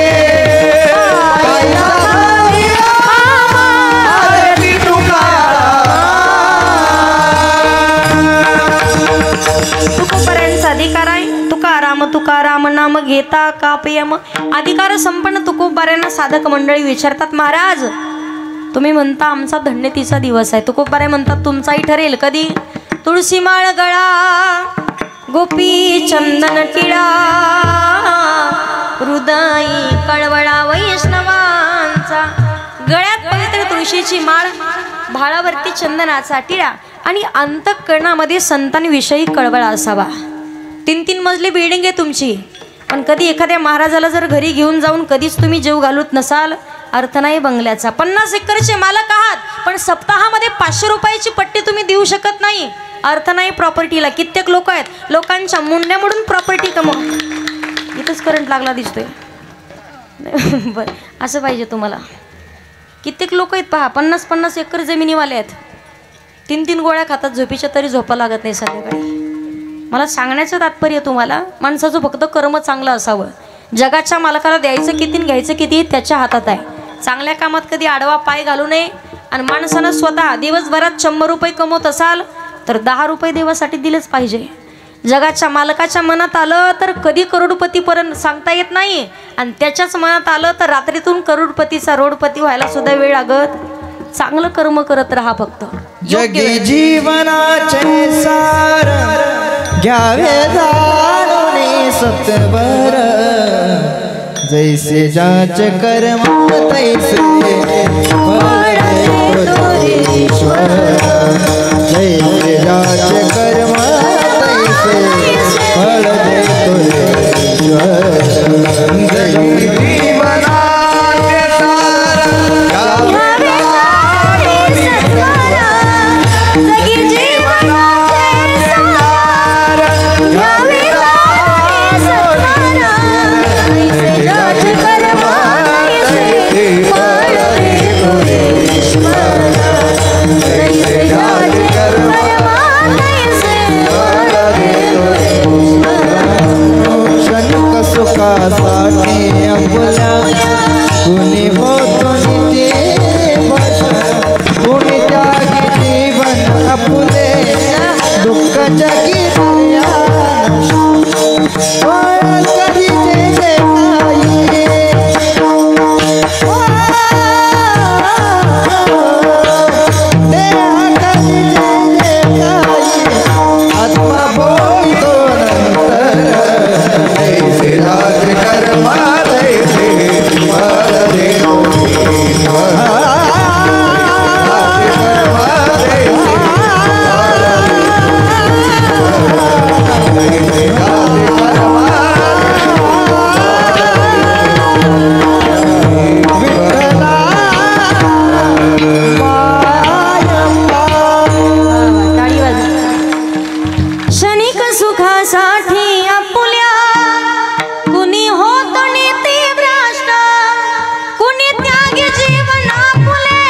आरती तुकोबाऱ्यांचा अधिकार आहे. तुकाराम तुकाराम नाम घेता कापयम. अधिकार संपन्न तुकोबाऱ्यांना साधक मंडळी विचारतात, महाराज तुम्ही म्हणता आमचा धन्यतीचा दिवस आहे. तुकोबारे म्हणतात तुमचाही ठरेल कधी. तुळशी माळ गळा, गोपी चंदन टिळा, हृदयी कळवळा वैष्णवांचा. गळ्यात पवित्र तुळशीची माळ, भाळावरती चंदनाचा टिळा आणि अंतःकरणामध्ये संतांविषयी कळवळा असावा. 3-3 मजली बिल्डिंग आहे तुमची, पण कधी एखाद्या महाराजाला जर घरी घेऊन जाऊन कधीच तुम्ही जीव घालत नसाल, अर्थ नाही बंगल्याचा. 50 एकरचे मालक आहात, पण सप्ताहामध्ये 500 रुपयाची पट्टी तुम्ही देऊ शकत नाही, अर्थ नाही प्रॉपर्टीला. कित्येक लोक आहेत, लोकांच्या मुंड्या मोडून प्रॉपर्टी कमव. इथंच करंट लागला दिसतोय. बरं, असं पाहिजे तुम्हाला. कित्येक लोक आहेत पहा, 50-50 एकर जमिनीवाले आहेत, 3-3 गोळ्या खातात झोपीच्या, तरी झोपा लागत नाही संध्याकाळी. मला सांगण्याचं तात्पर्य तुम्हाला, माणसाचं फक्त कर्म चांगलं असावं. जगाच्या मालकाला द्यायचं किती आणि घ्यायचं किती त्याच्या हातात आहे. चांगल्या कामात कधी आडवा पाय घालू नये. आणि माणसानं स्वतः दिवसभरात 100 रुपये कमवत असाल तर 10 रुपये देवासाठी दिलेच पाहिजे. जगाच्या मालकाच्या मनात आलं तर कधी करोडपतीपर्यंत सांगता येत नाही, आणि त्याच्याच मनात आलं तर रात्रीतून करोडपतीचा रोडपती व्हायला सुद्धा वेळ लागत. चांगलं कर्म करत राहा फक्त. जगी जीवनाचे सार घ्यावे जाणून सत्वर, जैसे जाचे कर्म तैसे फळ देतो ईश्वर. जैसे जाचे कर्म तैसे फळ देतो ईश्वर. जगी जीवनाचे सार घ्यावे सुखासाठी आपल्या कुणी होतो नित्य भस्म, कुणी त्यागी जीवन आपुले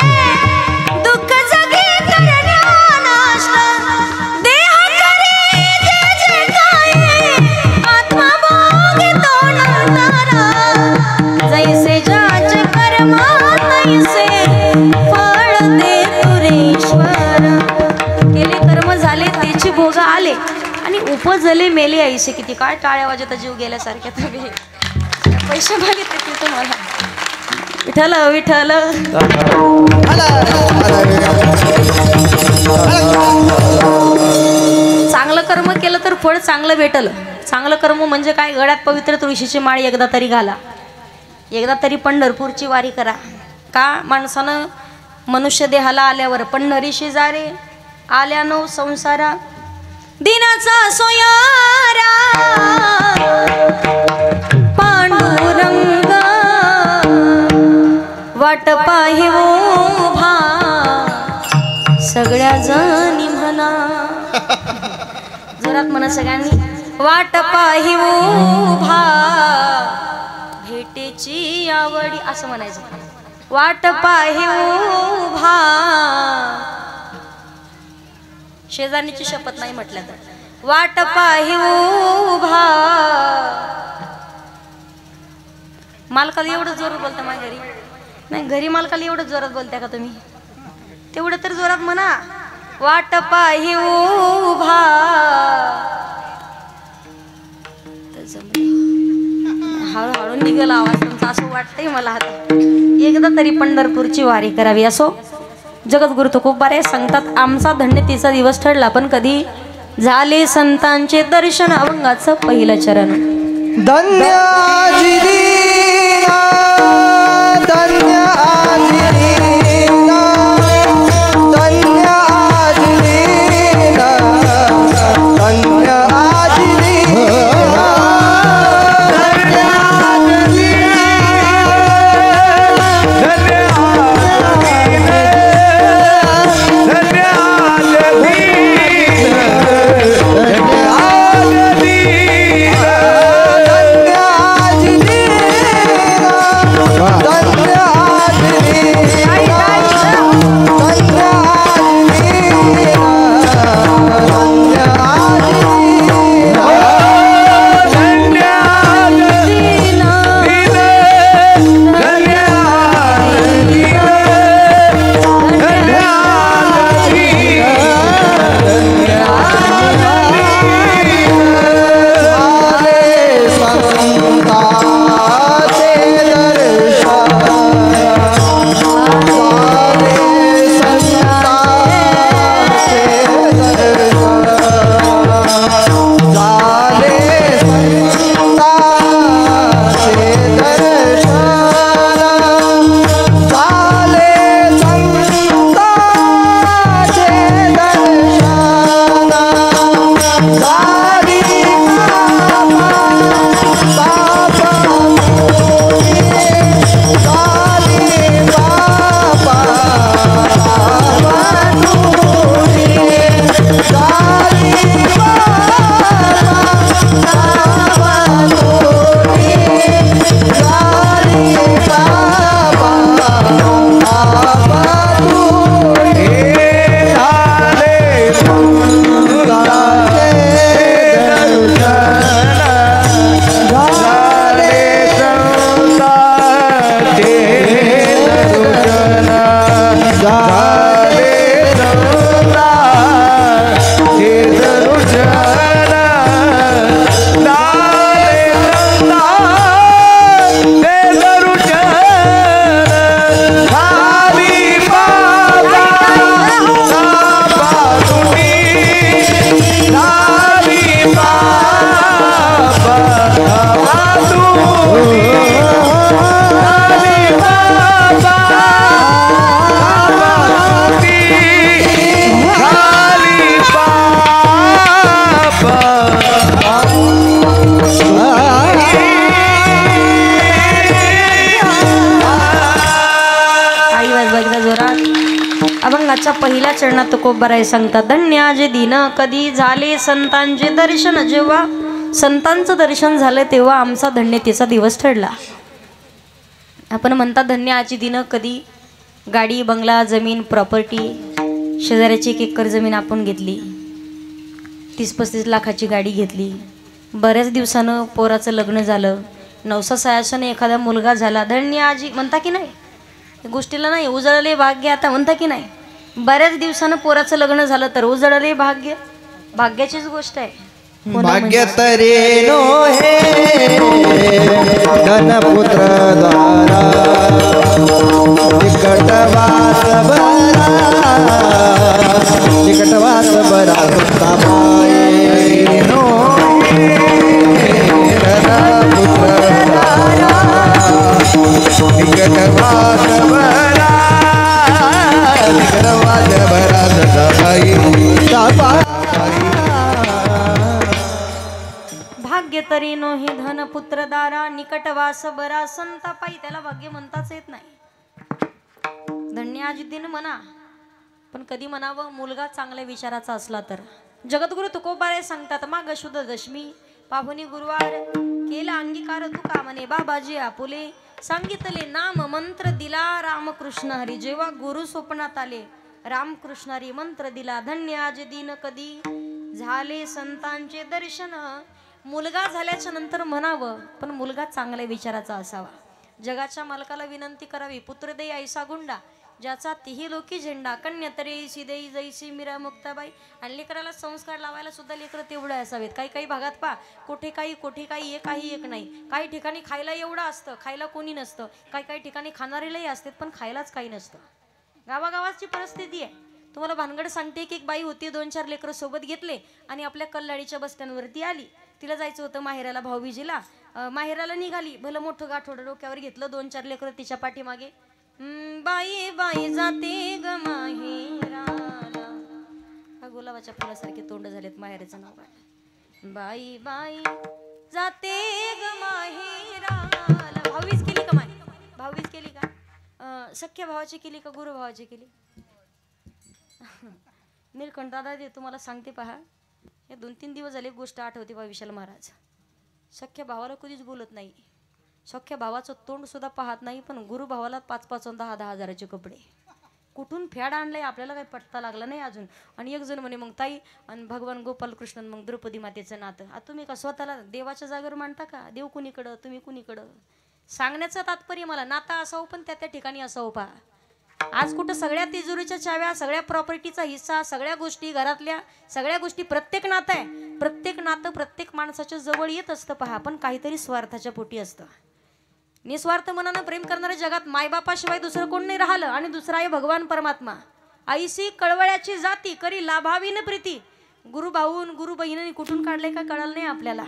दुःख जगी उपजले मेले ऐसे किती. काय टाळ्या वाजवता जीव गेल्यासारख्या तुम्ही. पैसे मागितले तुम्हाला. विठ्ठल विठ्ठल. चांगलं कर्म केलं तर फळ चांगलं भेटल. चांगलं कर्म म्हणजे काय? गळ्यात पवित्र तुळशीची माळ एकदा तरी घाला, एकदा तरी पंढरपूरची वारी करा. का? माणसानं मनुष्य देहाला आल्यावर पंढरीशी जा रे आल्यानो संसारा दिनाचा सोयारा पांडुरंग वाट पाहि उभा सगळ्या जणी म्हणा. जोरात म्हणा सगळ्यांनी. वाट पाहि उभा भेटेची आवडी असं म्हणायचं. वाट पाहि उभा. शेजारणीची शपथ नाही म्हटलं तर. वाट पाहि उभा. मालकाला एवढं जोरात बोलता माझ्या घरी नाही. घरी मालकाला एवढं जोरात बोलता का तुम्ही? तेवढं तर जोरात म्हणा. वाट पाहि उभा. हळूहळू निघाला आवाज तुमचा असं वाटतंय मला. आता एकदा तरी पंढरपूरची वारी करावी. असो जगद्गुरु तुकोबारे सांगतात आमचा धन्यतेचा दिवस ठरला पण कधी झाले संतांचे दर्शन. अभंगाचं पहिलं चरण. धन्य आजी दीना, धन्य आजी दीना, धन्य आजी दीना, धन्य आजी दीना, धन्य आजी अभंगाच्या पहिल्या चरणात तुकोबाराय सांगतात धन्य आजे दिन कधी झाले संतांचे दर्शन. जेव्हा संतांचं दर्शन झालं तेव्हा आमचा धन्यतेचा दिवस ठरला. आपण म्हणतात धन्य आजी दिन कधी. गाडी बंगला जमीन प्रॉपर्टी शेजाऱ्याची 1 एकर जमीन आपण घेतली. 30-35 लाखाची गाडी घेतली. बऱ्याच दिवसानं पोराचं लग्न झालं. नवसा सायासाने एखादा मुलगा झाला. धन्य आजी म्हणता की नाही? गोष्टीला नाही उजळले भाग्य आता म्हणता की नाही? बऱ्याच दिवसानं पोराचं लग्न झालं तर उजळले भाग्य. भाग्याचीच गोष्ट आहे. भाग्यतरी नो हे धनपुत्र द्वारा निकटवास बरा नो धनपुत्र द्वारा निकटवास बरा भाग्य तरी नो हे धन पुत्र दारा निकटवास बरा संतापाई. त्याला भाग्य म्हणताच येत नाही. धन्य आज दिन म्हणा, पण कधी म्हणावं मुलगा चांगल्या विचाराचा असला तर. जगद्गुरु तुकोबारे सांगतात माग शुद्ध दशमी पाहुणी गुरुवार केला अंगीकार तुका म्हणे बाबाजी आपुले सांगितले नाम मंत्र दिला रामकृष्ण हरी. जेव्हा गुरु स्वप्नात आले रामकृष्ण हरी मंत्र दिला. धन्य आज दिन कधी झाले संतांचे दर्शन. मुलगा झाल्याच्या नंतर म्हणावं, पण मुलगा चांगल्या विचाराचा असावा. जगाच्या मालकाला विनंती करावी, पुत्र दे ऐसा गुंडा ज्याचा तिही लोकी झेंडा. कन्या तरी सिदेई जैसी मीरा मुक्ताबाई. आणि लेकराला संस्कार लावायला सुद्धा लेकर तेवढे असावेत. काही काही भागात पा कुठे काही एक नाही. काही ठिकाणी खायला एवढं असतं, खायला कोणी नसतं. काही ठिकाणी खाणारेलाही असतात, पण खायलाच काही नसतं. गावागावाची परिस्थिती आहे. तुम्हाला भानगड सांगते की एक बाई होती, 2-4 लेकरं सोबत घेतले आणि आपल्या कल्लाडीच्या बस स्टँडवरती आली. तिला जायचं होतं माहेराला भाऊबीजीला. माहेराला निघाली, भलं मोठं गाठोडं डोक्यावर घेतलं, 2-4 लेकरं तिच्या पाठीमागे. बाई बाई जाते ग माहेराला. हा गुलाबाच्या फुलासारखे तोंड झालेत माहेराचं नाव काढ. बाई बाई जाते ग माहेराला. भाऊबीज केली का माय? भाऊबीज केली का? सख्या भावाची केली का गुरु भावाची केली? नीलकंठ दादा ते तुम्हाला सांगते पहा, हे 2-3 दिवस झाले गोष्ट आठवते बा. विशाल महाराज सख्या भावाला कधीच बोलत नाही. सख्या भावाचं तोंड सुद्धा पाहत नाही, पण गुरु भावाला 5-5 आणि 10-10 हजाराचे कपडे. कुठून फॅड आणलंय आपल्याला काही पटता लागला नाही अजून. आणि एक जण म्हणे मग ताई आणि भगवान गोपालकृष्णन मग द्रौपदी मातेचं नातं. आता तुम्ही का स्वतःला देवाच्या जागेवर मांडता का? देव कुणीकडं तुम्ही कुणीकडं? सांगण्याचं तात्पर्य मला नातं असावं, पण त्या ठिकाणी असावं पहा. आज कुठं सगळ्या तिजोरीच्या चाव्या, सगळ्या प्रॉपर्टीचा हिस्सा, सगळ्या गोष्टी घरातल्या सगळ्या गोष्टी, प्रत्येक नातं आहे. प्रत्येक नातं प्रत्येक माणसाच्या जवळ येत असतं पहा, पण काहीतरी स्वार्थाच्या पोटी असतं. निस्वार्थ मनानं प्रेम करणाऱ्या जगात मायबापाशिवाय दुसरं कोण नाही राहिलं. आणि दुसरा आहे भगवान परमात्मा. आईसी कळवळ्याची जाती करी लाभावीन प्रीती. गुरु भाऊन गुरु बहिणीने कुठून काढले का कळलं नाही आपल्याला.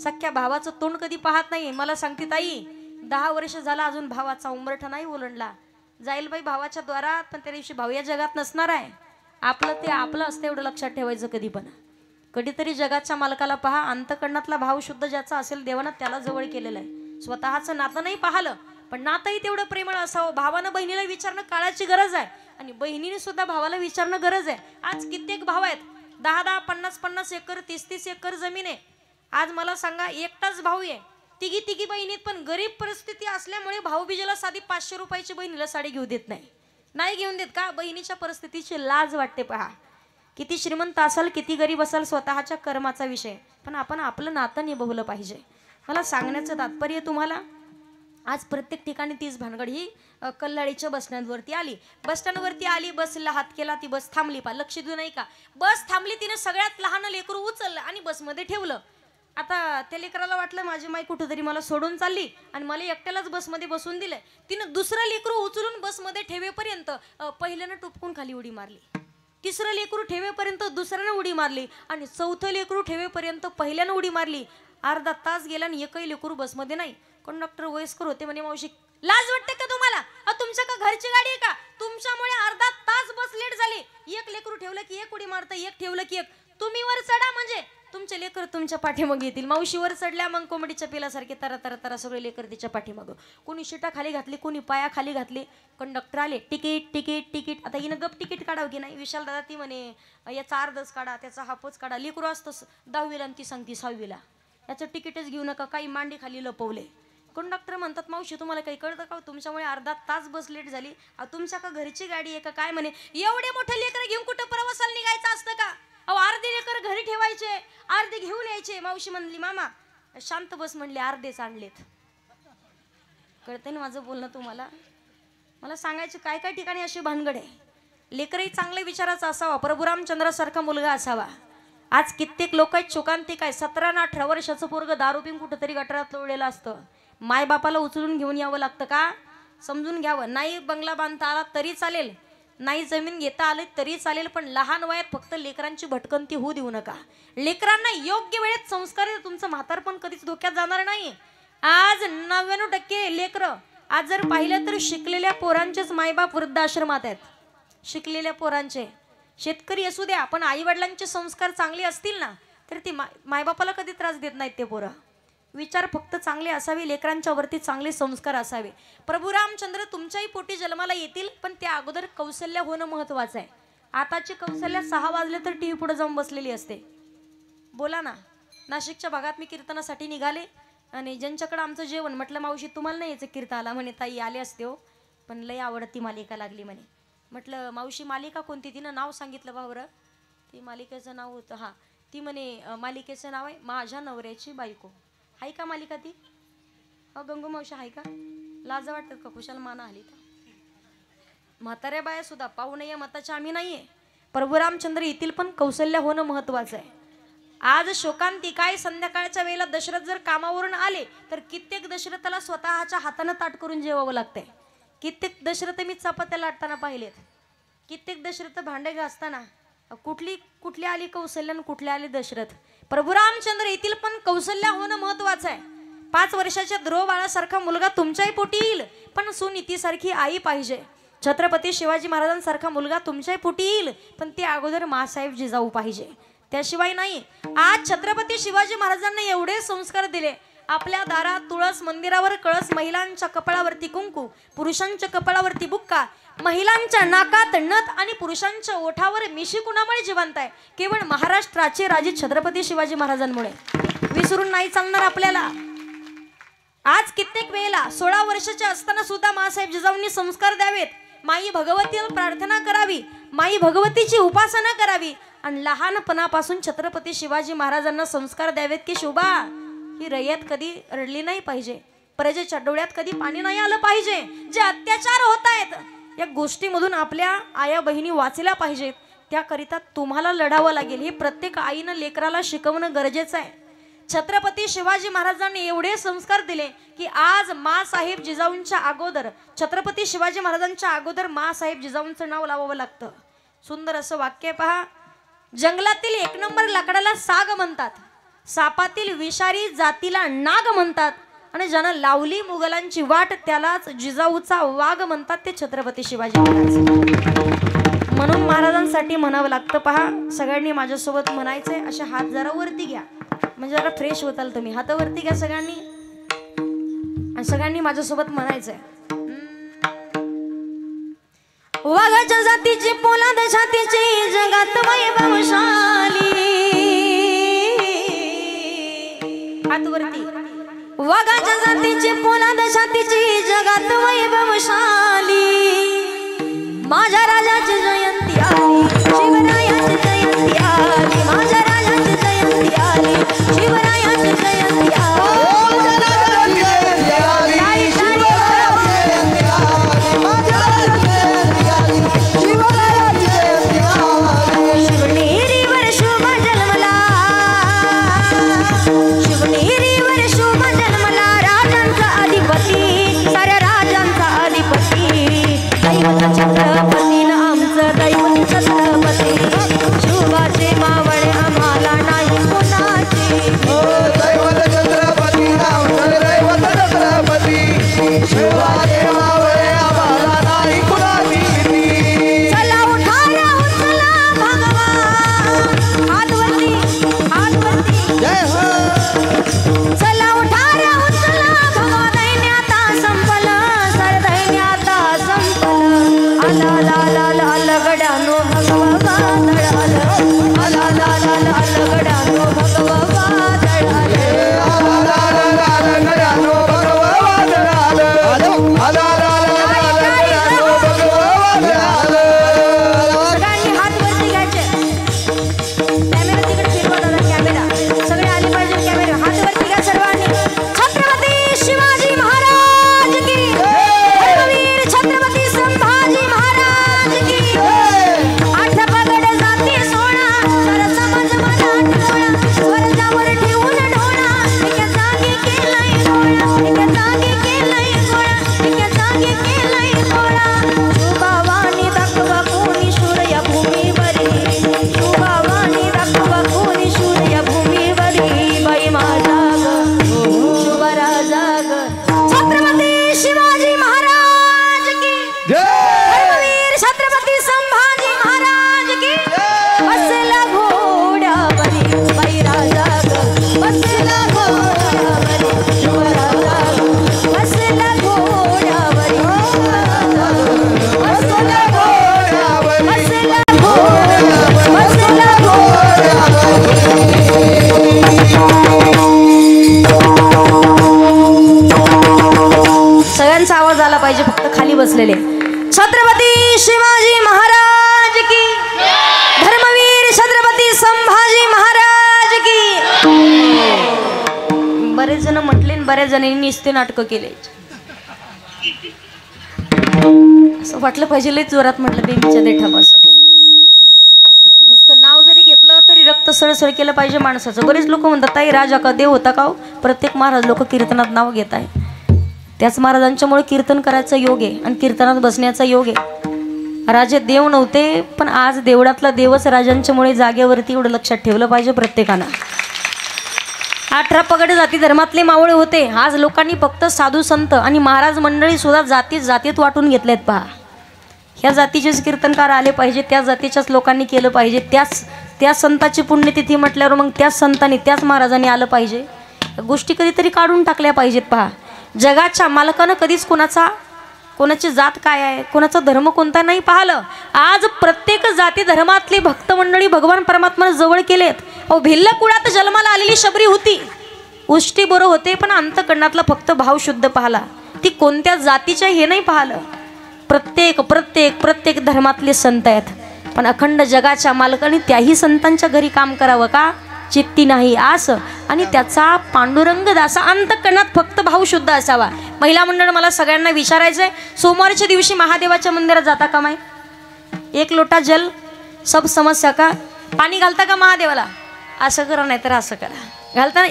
सख्या भावाचं तोंड कधी पाहत नाही. मला सांगते ताई 10 वर्ष झाला अजून भावाचा उंबरठा नाही ओलांडला. जाईल बाई भावाच्या द्वारात, पण त्या दिवशी भाऊ या जगात नसणार आहे. आपलं ते आपलं असतं एवढं लक्षात ठेवायचं. कधी पण कधीतरी जगाच्या मालकाला पहा, अंतकरणातला भाव शुद्ध ज्याचा असेल देवानं त्याला जवळ केलेलं आहे. स्वतःचं नातं नाही पाहिलं, पण नातंही तेवढं प्रेमळ असावं. भावानं बहिणीला विचारणं काळाची गरज आहे, आणि बहिणीने सुद्धा भावाला विचारणं गरज आहे. आज कित्येक भाव आहेत, 10-10, 50-50 एकर, 30-30 एकर जमीन आहे. आज मला सांगा एकटाच भाऊ आहे, तिघी बहिणीत, पण गरीब परिस्थिती असल्यामुळे भाऊबीजेला साधी 500 रुपयाची बहिणीला साडी घेऊ देत नाही घेऊन देत का? बहिणीच्या परिस्थितीची लाज वाटते पहा. किती श्रीमंत असाल, किती गरीब असाल, स्वतःच्या कर्माचा विषय, पण आपण आपलं नातं निभवलं पाहिजे. मला सांगण्याचं तात्पर्य तुम्हाला, आज प्रत्येक ठिकाणी तीच भानगड. ही कल्लाडीच्या बस स्टँडवरती आली, बसला हात केला, ती बस थांबली. पा लक्ष देऊ नाही का? बस थांबली, तिने सगळ्यात लहान लेकरू उचललं आणि बसमध्ये ठेवलं. आता त्या लेकराला वाटलं माझी माई कुठेतरी मला सोडून चालली आणि मला एकट्यालाच बसमध्ये बसून दिलं. तिनं दुसरं लेकरू उचलून बसमध्ये ठेवेपर्यंत पहिल्यानं टुपकून खाली उडी मारली, तिसरं लेकरू ठेवेपर्यंत दुसऱ्यानं उडी मारली, आणि चौथं लेकरू ठेवेपर्यंत पहिल्यानं उडी मारली. अर्धा तास गेला आणि एकही लेकरू बसमध्ये नाही. कंडक्टर वयस्कर होते, म्हणे मावशी लाज वाटते का तुम्हाला? तुमच्या का घरची गाडी आहे का? तुमच्यामुळे अर्धा तास बस लेट झाली. एक लेकरू ठेवलं की एक उडी मारतं, एक ठेवलं की एक. तुम्ही वर चढा म्हणजे तुमचे लेकर तुमच्या पाठीमागे येतील. मावशी वर चढल्या मग कोंबडीच्या पिलासारखे तरा सगळे लेकर तिच्या पाठीमागं. कोणी शिटा खाली घातली, कोणी पाया खाली घातली. कंडक्टर आले, तिकीट. आता हिनं गप तिकीट काढावं की नाही? विशाल दादा ती म्हणे याचा अर्धच काढा, त्याचा हाफच काढा. लेकरू असतं 10वीला आणि ती सांगती 6वीला. याचं तिकीटच घेऊ नका, काही मांडी खाली लपवले. कंडक्टर म्हणतात मावशी तुम्हाला काही कळतं का? तुमच्यामुळे अर्धा तास बस लेट झाली. तुमच्या का घरची गाडी आहे का काय? म्हणे एवढे मोठे लेकर घेऊन कुठं प्रवासाला निघायचं असतं का? अर्धे लेकर घरी ठेवायचे, अर्धे घेऊन यायचे. मावशी म्हणली मामा शांत बस, म्हणले अर्धेच आणलेत. कळते ना माझं बोलणं तुम्हाला? मला सांगायचं काय काय ठिकाणी अशी भानगड आहे. लेकरही चांगल्या विचाराचा असावा, प्रभू रामचंद्रासारखा मुलगा असावा. आज कित्येक लोक आहेत शोकांतिक आहे, 17 आणि 18 वर्षाचं पोरग दारू पिऊन कुठेतरी गटारात लोळलेलं असतं. मायबापाला उचलून घेऊन यावं लागतं का? समजून घ्यावं. नाही बंगला बांधता आला तरी चालेल, नाही जमीन घेता आले तरी चालेल, पण लहान वयात फक्त लेकरांची भटकंती होऊ देऊ नका. लेकरांना योग्य वेळेत संस्कार, तुमचं म्हातारपण कधीच धोक्यात जाणार नाही. आज 99% लेकरं आज जर पाहिलं तर शिकलेल्या पोरांचेच मायबाप वृद्धाश्रमात आहेत. शिकलेल्या पोरांचे, शेतकरी असू द्या, पण आई वडिलांचे संस्कार चांगले असतील ना तर ती मायबापाला कधी त्रास देत नाहीत ते पोरं. विचार फक्त चांगले असावे, लेकरांच्या वरती चांगले संस्कार असावे. प्रभू रामचंद्र तुमच्याही पोटी जन्माला येतील, पण त्या अगोदर कौशल्य होणं महत्वाचं आहे. आताची कौशल्य 6 वाजले तर टीव्ही पुढे जाऊन बसलेली असते. बोला ना, नाशिकच्या भागात मी कीर्तनासाठी निघाले आणि ज्यांच्याकडे आमचं जेवण, म्हटलं मावशी तुम्हाला नाही यायचं कीर्तनाला? म्हणे ताई आले असते हो, पण लय आवडती मालिका लागली म्हणे. म्हटलं मावशी मालिका कोणती? तिनं नाव सांगितलं बाबरं. ती मालिकेचं नाव होतं, हां ती म्हणे मालिकेचं नाव आहे माझ्या नवऱ्याची बायको. आहे का मालिका ती? गंगू मावशी आहे का? लाज वाटतात का? कुशाल माना आली का? म्हाताऱ्या बाया सुद्धा पाहू नये मताच्या आम्ही नाहीये. प्रभू रामचंद्र येथील, पण कौशल्य होणं महत्वाचं आहे. आज शोकांती काय, संध्याकाळच्या वेळेला दशरथ जर कामावरून आले तर कित्येक दशरथाला स्वतःच्या हातानं ताट करून जेवावं लागतंय. कित्येक दशरथ मी चपात्या लाटताना पाहिलेत. कित्येक दशरथ भांडे घासताना. कुठली आली कौशल्य, कुठले आले दशरथ? प्रभू रामचंद्र येथील, पण कौशल्य होणं महत्वाचं आहे. 5 वर्षाच्या ध्रुव बाळासारखा मुलगा तुमच्याही पोटी येईल, पण सुनीतीसारखी आई पाहिजे. छत्रपती शिवाजी महाराजांसारखा मुलगा तुमच्याही पोटी येईल, पण ते अगोदर मासाहेब जिजाऊ पाहिजे, त्याशिवाय नाही. आज छत्रपती शिवाजी महाराजांना एवढे संस्कार दिले. आपल्या दारात तुळस, मंदिरावर कळस, महिलांच्या कपाळावरती कुंकू, पुरुषांच्या कपाळावरती बुक्का, महिलांच्या नाकात नथ आणि पुरुषांच्या ओठावर मिशी कुणामुळे जिवंत आहे? केवळ महाराष्ट्राचे राजे छत्रपती शिवाजी महाराजांमुळे. विसरून नाही चालणार आपल्याला. आज कित्येक वेळेला 16 वर्षाचे असताना सुद्धा मासाहेब जिजाऊंनी संस्कार द्यावेत. माई भगवतीला प्रार्थना करावी, माई भगवतीची उपासना करावी आणि लहानपणापासून छत्रपती शिवाजी महाराजांना संस्कार द्यावेत की शोभा, ही रयत कधी रडली नाही पाहिजे, प्रजेच्या डोळ्यात कधी पाणी नाही आलं पाहिजे. जे अत्याचार होत आहेत या गोष्टीमधून आपल्या आया बहिणी वाचल्या पाहिजेत, त्याकरिता तुम्हाला लढावं लागेल. हे प्रत्येक आईनं लेकराला शिकवणं गरजेचं आहे. छत्रपती शिवाजी महाराजांनी एवढे संस्कार दिले की आज मासाहेब जिजाऊंच्या अगोदर, छत्रपती शिवाजी महाराजांच्या अगोदर मासाहेब जिजाऊंचं नाव लावावं लागतं. सुंदर असं वाक्य पहा. जंगलातील 1 नंबर लाकडाला साग म्हणतात, सापातील विषारी जातीला नाग म्हणतात, आणि ज्यानं लावली मुघलांची वाट त्यालाच जिजाऊचा वाघ म्हणतात, ते छत्रपती शिवाजी महाराज. म्हणून महाराजांसाठी म्हणावं लागतं. पहा, सगळ्यांनी माझ्यासोबत म्हणायचंय. अशा हात जरा वरती घ्या, म्हणजे जरा फ्रेश होताल तुम्ही. हात वरती घ्या सगळ्यांनी, आणि सगळ्यांनी माझ्यासोबत म्हणायचंय. वाघाच्या जातीची, पोलाद छातीची, जगात वैभवशाली. हात वरती. वाघाच्या जातीची, पोलाद छातीची, जगात वैभवशाली. माझ्या राजाची जयंती आली, शिवरायाची जयंती आली. माझ्या राजाची जयंती आली, शिवरायाची जयंती आली. शिवनेरीवर शुभ जन्मला, शिवनेरीवर शुभ जन्मला, राजांचा अधिपती, साऱ्या राजांचा अधिपती. दैवत छत्रपती ना आमचं दैवत छत्रपती, शिवाचे मावळे आम्हाला नाही कोणाची. दैवत छत्रपती आमचं दैवत छत्रपती, शिवाचे मावळे आम्हाला नाही कुणाची भीती. चला उठा रे उचला भगवान, हात वरती, हात वरती. जय हो. चला उठा रे उचला भगवान, दैन्याता संपलं, सर दैन्याता संपलं. आला ला ला ला लगड्यानो भगवा दळालं, आला ला ला ला लगड्यानो भगवा दळालं. सगळ्यांनी हात वरती घ्यायचे. कॅमेरा तिकडे फिरवा दादा, कॅमेरा सगळे आले पाहिजे. कॅमेरा हात वरती घ्या सर्वांनी. छत्रपती शिवाजी महाराज की धर्मवीर छत्रपती संभाजी महाराज की. 8 पगड जाती 16 बऱ्याच जणांनी निस्ते नाटकं केले. असं वाटलं पाहिजे लय जोरात म्हटलं देवीच्या देठापासून. नुसतं नाव जरी घेतलं तरी रक्त सळसळ केलं पाहिजे माणसाचं. बरेच लोक म्हणतात ताई राजा का देव होता का? प्रत्येक महाराज लोक कीर्तनात नाव घेत आहे. त्याच महाराजांच्यामुळे कीर्तन करायचा योग आहे आणि कीर्तनात बसण्याचा योग आहे. राजे देव नव्हते, पण आज देवळातला देवच राजांच्यामुळे जागेवरती. एवढं लक्षात ठेवलं पाहिजे प्रत्येकानं. 18 पगड जाती धर्मातले मावळे होते. आज लोकांनी फक्त साधू संत आणि महाराज मंडळी सुद्धा जातीत वाटून घेतलेत. पहा, ह्या जातीचेच कीर्तनकार आले पाहिजे, त्या जातीच्याच लोकांनी केलं पाहिजे, त्या संताची पुण्यतिथी म्हटल्यावर मग त्याच संतांनी त्याच महाराजांनी आलं पाहिजे. गोष्टी कधीतरी काढून टाकल्या पाहिजेत. पहा, जगाच्या मालकानं कधीच कोणाची जात काय आहे, कोणाचा धर्म कोणता नाही पाहिलं. आज प्रत्येक जाती धर्मातली भक्त मंडळी भगवान परमात्मा जवळ केलेत. अहो, भिल्ल कुळात जन्माला आलेली शबरी होती, उष्टी बोरं होते, पण अंतकरणातला फक्त भाव शुद्ध पाहला. ती कोणत्या जातीच्या हे नाही पाहिलं. प्रत्येक धर्मातले संत आहेत, पण अखंड जगाच्या मालकाने त्याही संतांच्या घरी काम करावं का? चित्ती नाही आस, आणि त्याचा पांडुरंग दासा अंतकरणात फक्त भाव शुद्ध असावा. महिला मंडळ, मला सगळ्यांना विचारायचंय, सोमवारच्या दिवशी महादेवाच्या मंदिरात जाता का माय? 1 लोटा जल सब समस्या का? पाणी घालता का महादेवाला? असं करा, नाही तर असं करा. घालता.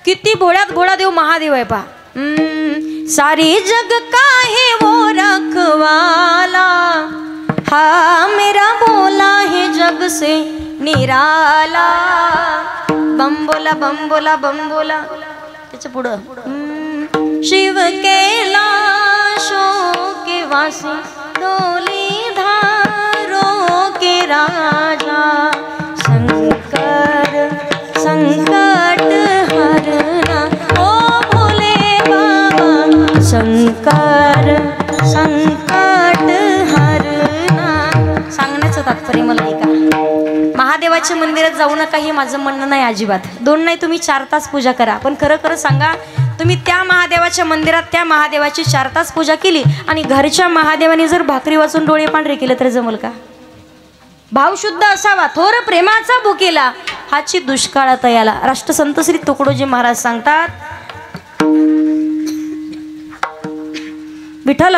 किती भोळ्यात भोळा देव महादेव आहे. पहा, सारी जग का है वो रखवाला, हा मेरा बोला है जग से निराला. बम बोला बम बोला बम बोला. त्याच्या पुढं शिव कैलाशों के वासी, डोली धारों के राजा, शंकर संकट हरना, ओ भोले बाबा शंकर संकट हरना. सांगण्याचं तात्पर्य मला ऐका, महादेवाच्या मंदिरात जाऊ नका हे माझं म्हणणं नाही अजिबात. 2 नाही, तुम्ही 4 तास पूजा करा. पण खरं सांगा, तुम्ही त्या महादेवाच्या मंदिरात त्या महादेवाची 4 तास पूजा केली आणि घरच्या महादेवाने जर भाकरी वाचून डोळे पांढरे केले तर जमल का? भाव शुद्ध असावा, थोर प्रेमाचा भुकेला, हाची दुष्काळात याला. राष्ट्रसंत श्री तुकडोजी महाराज सांगतात, विठ्ठल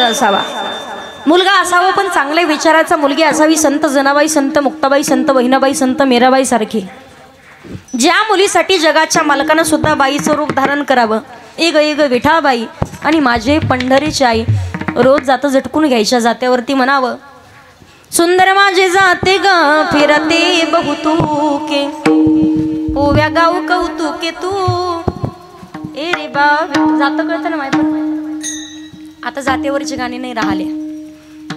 असावा, मुलगा असावा पण चांगल्या विचाराचा, मुलगी असावी संत जनाबाई, संत मुक्ताबाई, संत बहिणाबाई, संत मीराबाई सारखी. ज्या मुलीसाठी जगाच्या मालकानं सुद्धा बाईचं रूप धारण करावं. एक विठाबाई आणि माझे पंढरीची आई रोज जातं झटकून घ्यायच्या जात्यावरती म्हणावं, सुंदर माझे जाते ग फिरते बहुतूके, ओव्या गाऊ कौतुके तू. ए रे बाब, जातं कळतं ना माहिती. आता जातेवरची गाणी नाही राहिले.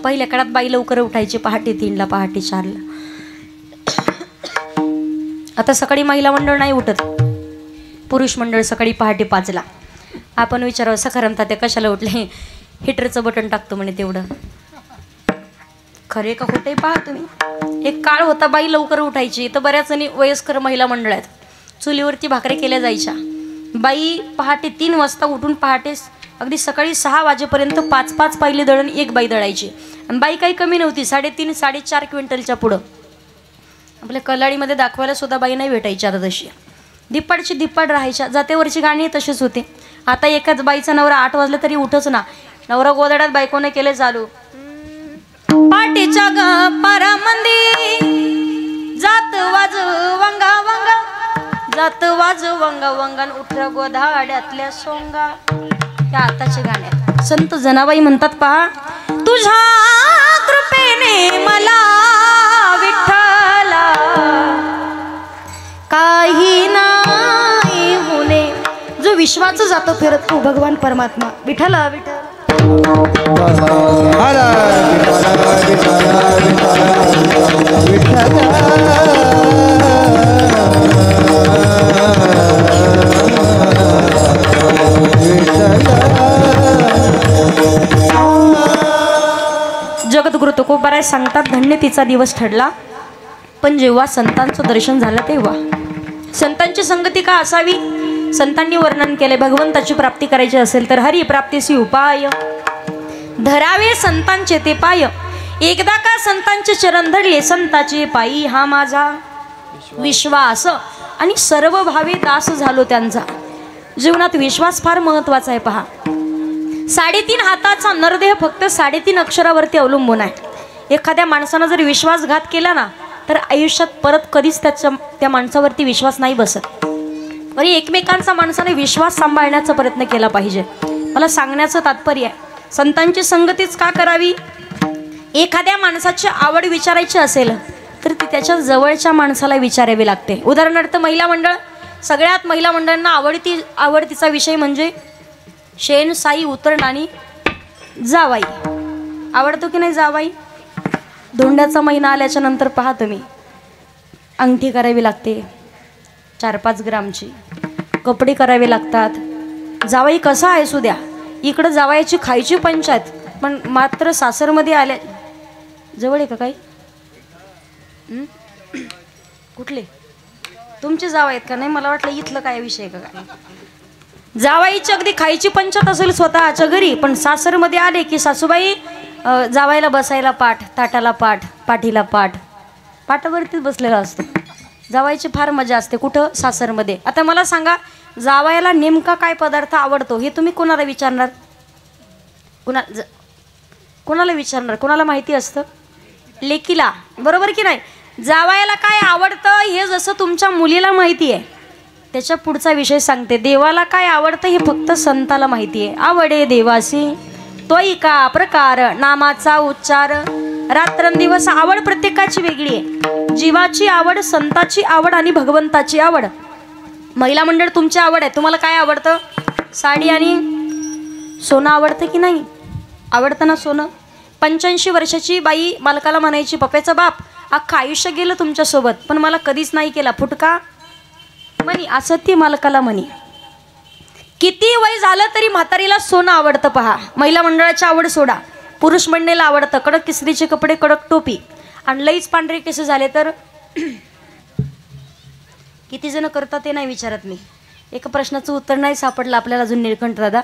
पहिल्या काळात बाई लवकर उठायची, पहाटे 3ला, पहाटे 4ला. आता सकाळी महिला मंडळ नाही उठत, पुरुष मंडळ सकाळी पहाटे 5ला. आपण विचारावं, सखाराम तात्या कशाला उठले? हिटरचं बटन टाकतो म्हणे तेवढं. खरे का खोटे पहा तुम्ही. एक काळ होता बाई लवकर उठायची, तर बऱ्याच जणी वयस्कर महिला मंडळ आहेत, चुलीवरती भाकऱ्या केल्या जायच्या. बाई पहाटे 3 वाजता उठून पहाटे अगदी सकाळी 6 वाजेपर्यंत 5-5 पायली दळण एक बाई दळायची. आणि बाई काही कमी नव्हती, 3.5-4.5 क्विंटलच्या पुढं. आपल्या कलाडीमध्ये दाखवायला सुद्धा बाई नाही भेटायची आता तशी. धिप्पाडची धिप्पाड राहायच्या. जातेवरची गाणी तसेच होते. आता एकाच बाईचा नवरा 8 वाजले तरी उठच ना, नवरा गोदड्यात बायकोने केले चालू. पाटीच्या गप्पारामंदी जात वाज वंगा वंगा, जात वाज वंगा वंगान उठ्या गोधाड्यातल्या सोंगा. त्या आताच्या गाण्यात संत जनाबाई म्हणतात पहा, तुझ्या कृपेने मला विठ्ठला काही नाही होणे. जो विश्वाचं जातो फिरत तो भगवान परमात्मा विठ्ठला विठ्ठल. जगद्गुरु तुकोबाराय सांगतात, धन्य तिचा दिवस ठरला, पण जेव्हा संतांचं दर्शन झालं तेव्हा. संतांची संगती का असावी? संतांनी वर्णन केले, भगवंताची प्राप्ती करायची असेल तर हरी प्राप्तीसी उपाय धरावे संतांचे ते पाय. एकदा का संतांचे चरण धरले संताचे पायी हा माझा विश्वास, आणि सर्व भावे दास झालो त्यांचा. जीवनात विश्वास फार महत्वाचा आहे पहा. 3.5 हाताचा नरदेह फक्त 3.5 अक्षरावरती अवलंबून आहे. एखाद्या माणसानं जर विश्वासघात केला ना तर आयुष्यात परत कधीच त्या माणसावरती विश्वास नाही बसत. आणि एकमेकांचा माणसाने विश्वास सांभाळण्याचा प्रयत्न केला पाहिजे. मला सांगण्याचं तात्पर्य आहे, संतांची संगतीच का करावी? एखाद्या माणसाची आवड विचारायची असेल तर ती त्याच्या जवळच्या माणसाला विचारावी लागते. उदाहरणार्थ महिला मंडळ, सगळ्यात महिला मंडळांना आवडतीचा विषय म्हणजे शेण साई उतरण आणि जावाई. आवडतो की नाही जावाई? धोंड्याचा महिना आल्याच्या नंतर पहा तुम्ही, अंगठी करावी लागते 4-5 ग्रामची, कपडे करावे लागतात. जावाई कसा आहे सुद्या, इकडं जावायची खायची पंचायत, पण मात्र सासरमध्ये आल्या जवळ आहे का काही? कुठले तुमचे जावाई आहेत का? नाही मला वाटलं इथलं काय विषय का काय. जावाईची अगदी खायची पंचायत असेल स्वतःच्या घरी, पण सासरमध्ये आले की सासूबाई जावायला बसायला पाठ, ताटाला पाठ, पाठीला पाठ, पाटावरतीच बसलेला असतो. जावायची फार मजा असते. कुठं? सासरमध्ये. आता मला सांगा, जावायला नेमका काय पदार्थ आवडतो हे तुम्ही कोणाला विचारणार? कोणाला विचारणार? कोणाला माहिती असतं? लेकीला, बरोबर की नाही? जावायला काय आवडतं हे जसं तुमच्या मुलीला माहिती आहे, त्याच्या पुढचा विषय सांगते. देवाला काय आवडतं हे फक्त संताला माहिती आहे. आवडे देवासी तोही का प्रकार, नामाचा उच्चार रात्रंदिवस. आवड प्रत्येकाची वेगळी आहे. जीवाची आवड, संताची आवड आणि भगवंताची आवड. महिला मंडळ तुमची आवड आहे. तुम्हाला काय आवडतं? साडी आणि सोनं आवडतं की नाही? आवडतं ना सोनं? 85 वर्षाची बाई मालकाला म्हणायची, पप्याचा बाप अख्खं आयुष्य गेलं तुमच्यासोबत पण मला कधीच नाही केला फुटका म्हणी. असं ती मालकाला म्हणी. किती वय झालं तरी म्हातारीला सोनं आवडतं पहा. महिला मंडळाची आवड सोडा, पुरुष मंडळीला आवडतं कडक किसरीचे कपडे, कडक टोपी, आणि लईच पांढरे केस झाले तर किती जण करतात ते नाही विचारत मी. एका प्रश्नाचं उत्तर नाही सापडलं आपल्याला अजून निळकंठ दादा.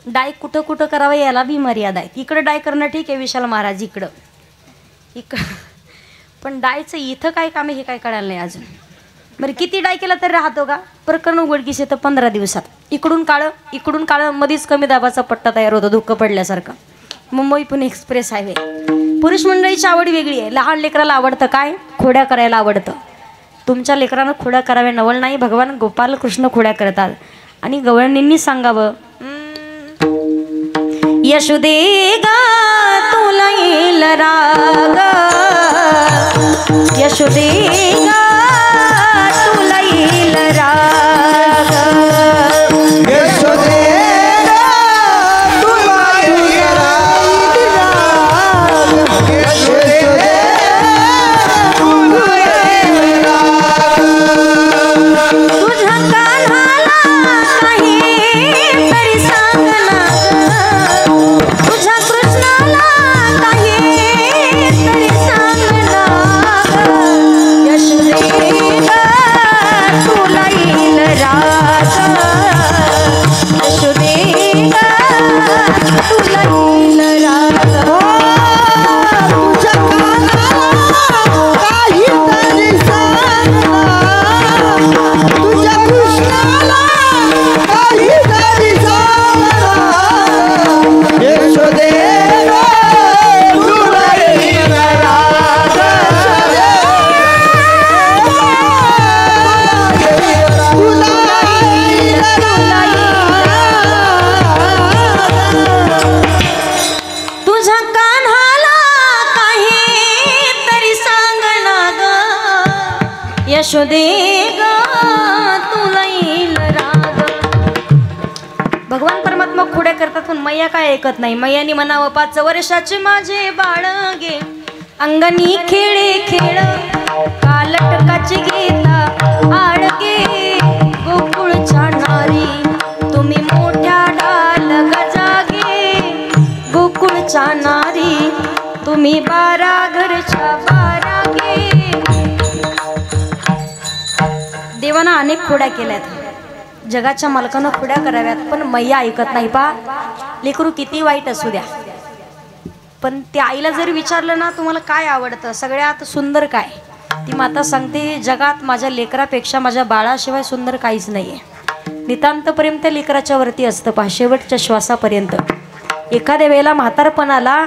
डाय कुठं कुठं करावं याला बी मर्यादा आहे. इकडं डाय करणं ठीक आहे विशाल महाराज, इकडं पण डायचं इथं काय काम आहे हे काय कळालं नाही अजून. बरं किती डाय केला तरी राहतो का? प्रकरण उघडकीस येतं 15 दिवसात. इकडून काळं मध्येच कमी दाबाचा पट्टा तयार होतो धुक्क पडल्यासारखा. Mumbai Pune express highway. पुरुष मंडळीची आवड वेगळी आहे. लहान लेकराला आवडतं काय? खोड्या करायला आवडतं. तुमच्या लेकरानं खोड्या कराव्या नवल नाही, भगवान गोपाल कृष्ण खोड्या करतात. आणि गवळणींनी सांगावं, यशोदे गा तुला येईल राग, यशोदे गा तुला येईल राग, यशोदे तुला येईल राग, यशोदे तुला येईल राग. तुझ्या कान्हाला काही तरी सांग ना, तुझ्या कृष्णाला काही तरी सांग ना, यशोदे तुला येईल राग, यशोदे तुला येईल राग. तुझ्या कानाला काहीतरी सांग ना, तुझ्या कृष्णाला काहीतरी सांग ना, यशोदे ग तुला येईल राग. भगवान परमात्मा खोड्या करतात पण मैया काय ऐकत नाही. मैयानी म्हणावं 5 वर्षाचे माझे बाळ गे अंगणी खेळे खेळ कालटकाची गीता आडगे गोकुळच्या नारी तुम्ही मोठ्या डाल गजागे गोकुळच्या नारी तुम्ही 12 घरच्या 12 गे. देवानं अनेक खोड्या केल्यात, जगाच्या मालकानं खोड्या कराव्यात पण मैया ऐकत नाही. पा लेकरू किती वाईट असू द्या पण त्या आईला जर विचारलं ना तुम्हाला काय आवडतं सगळ्यात सुंदर काय, ती माता सांगते जगात माझ्या लेकरापेक्षा माझ्या बाळाशिवाय सुंदर काहीच नाहीये. नितांतपर्यंत त्या लेकराच्या वरती असतं पहा, शेवटच्या श्वासापर्यंत. एखाद्या वेळेला म्हातारपणाला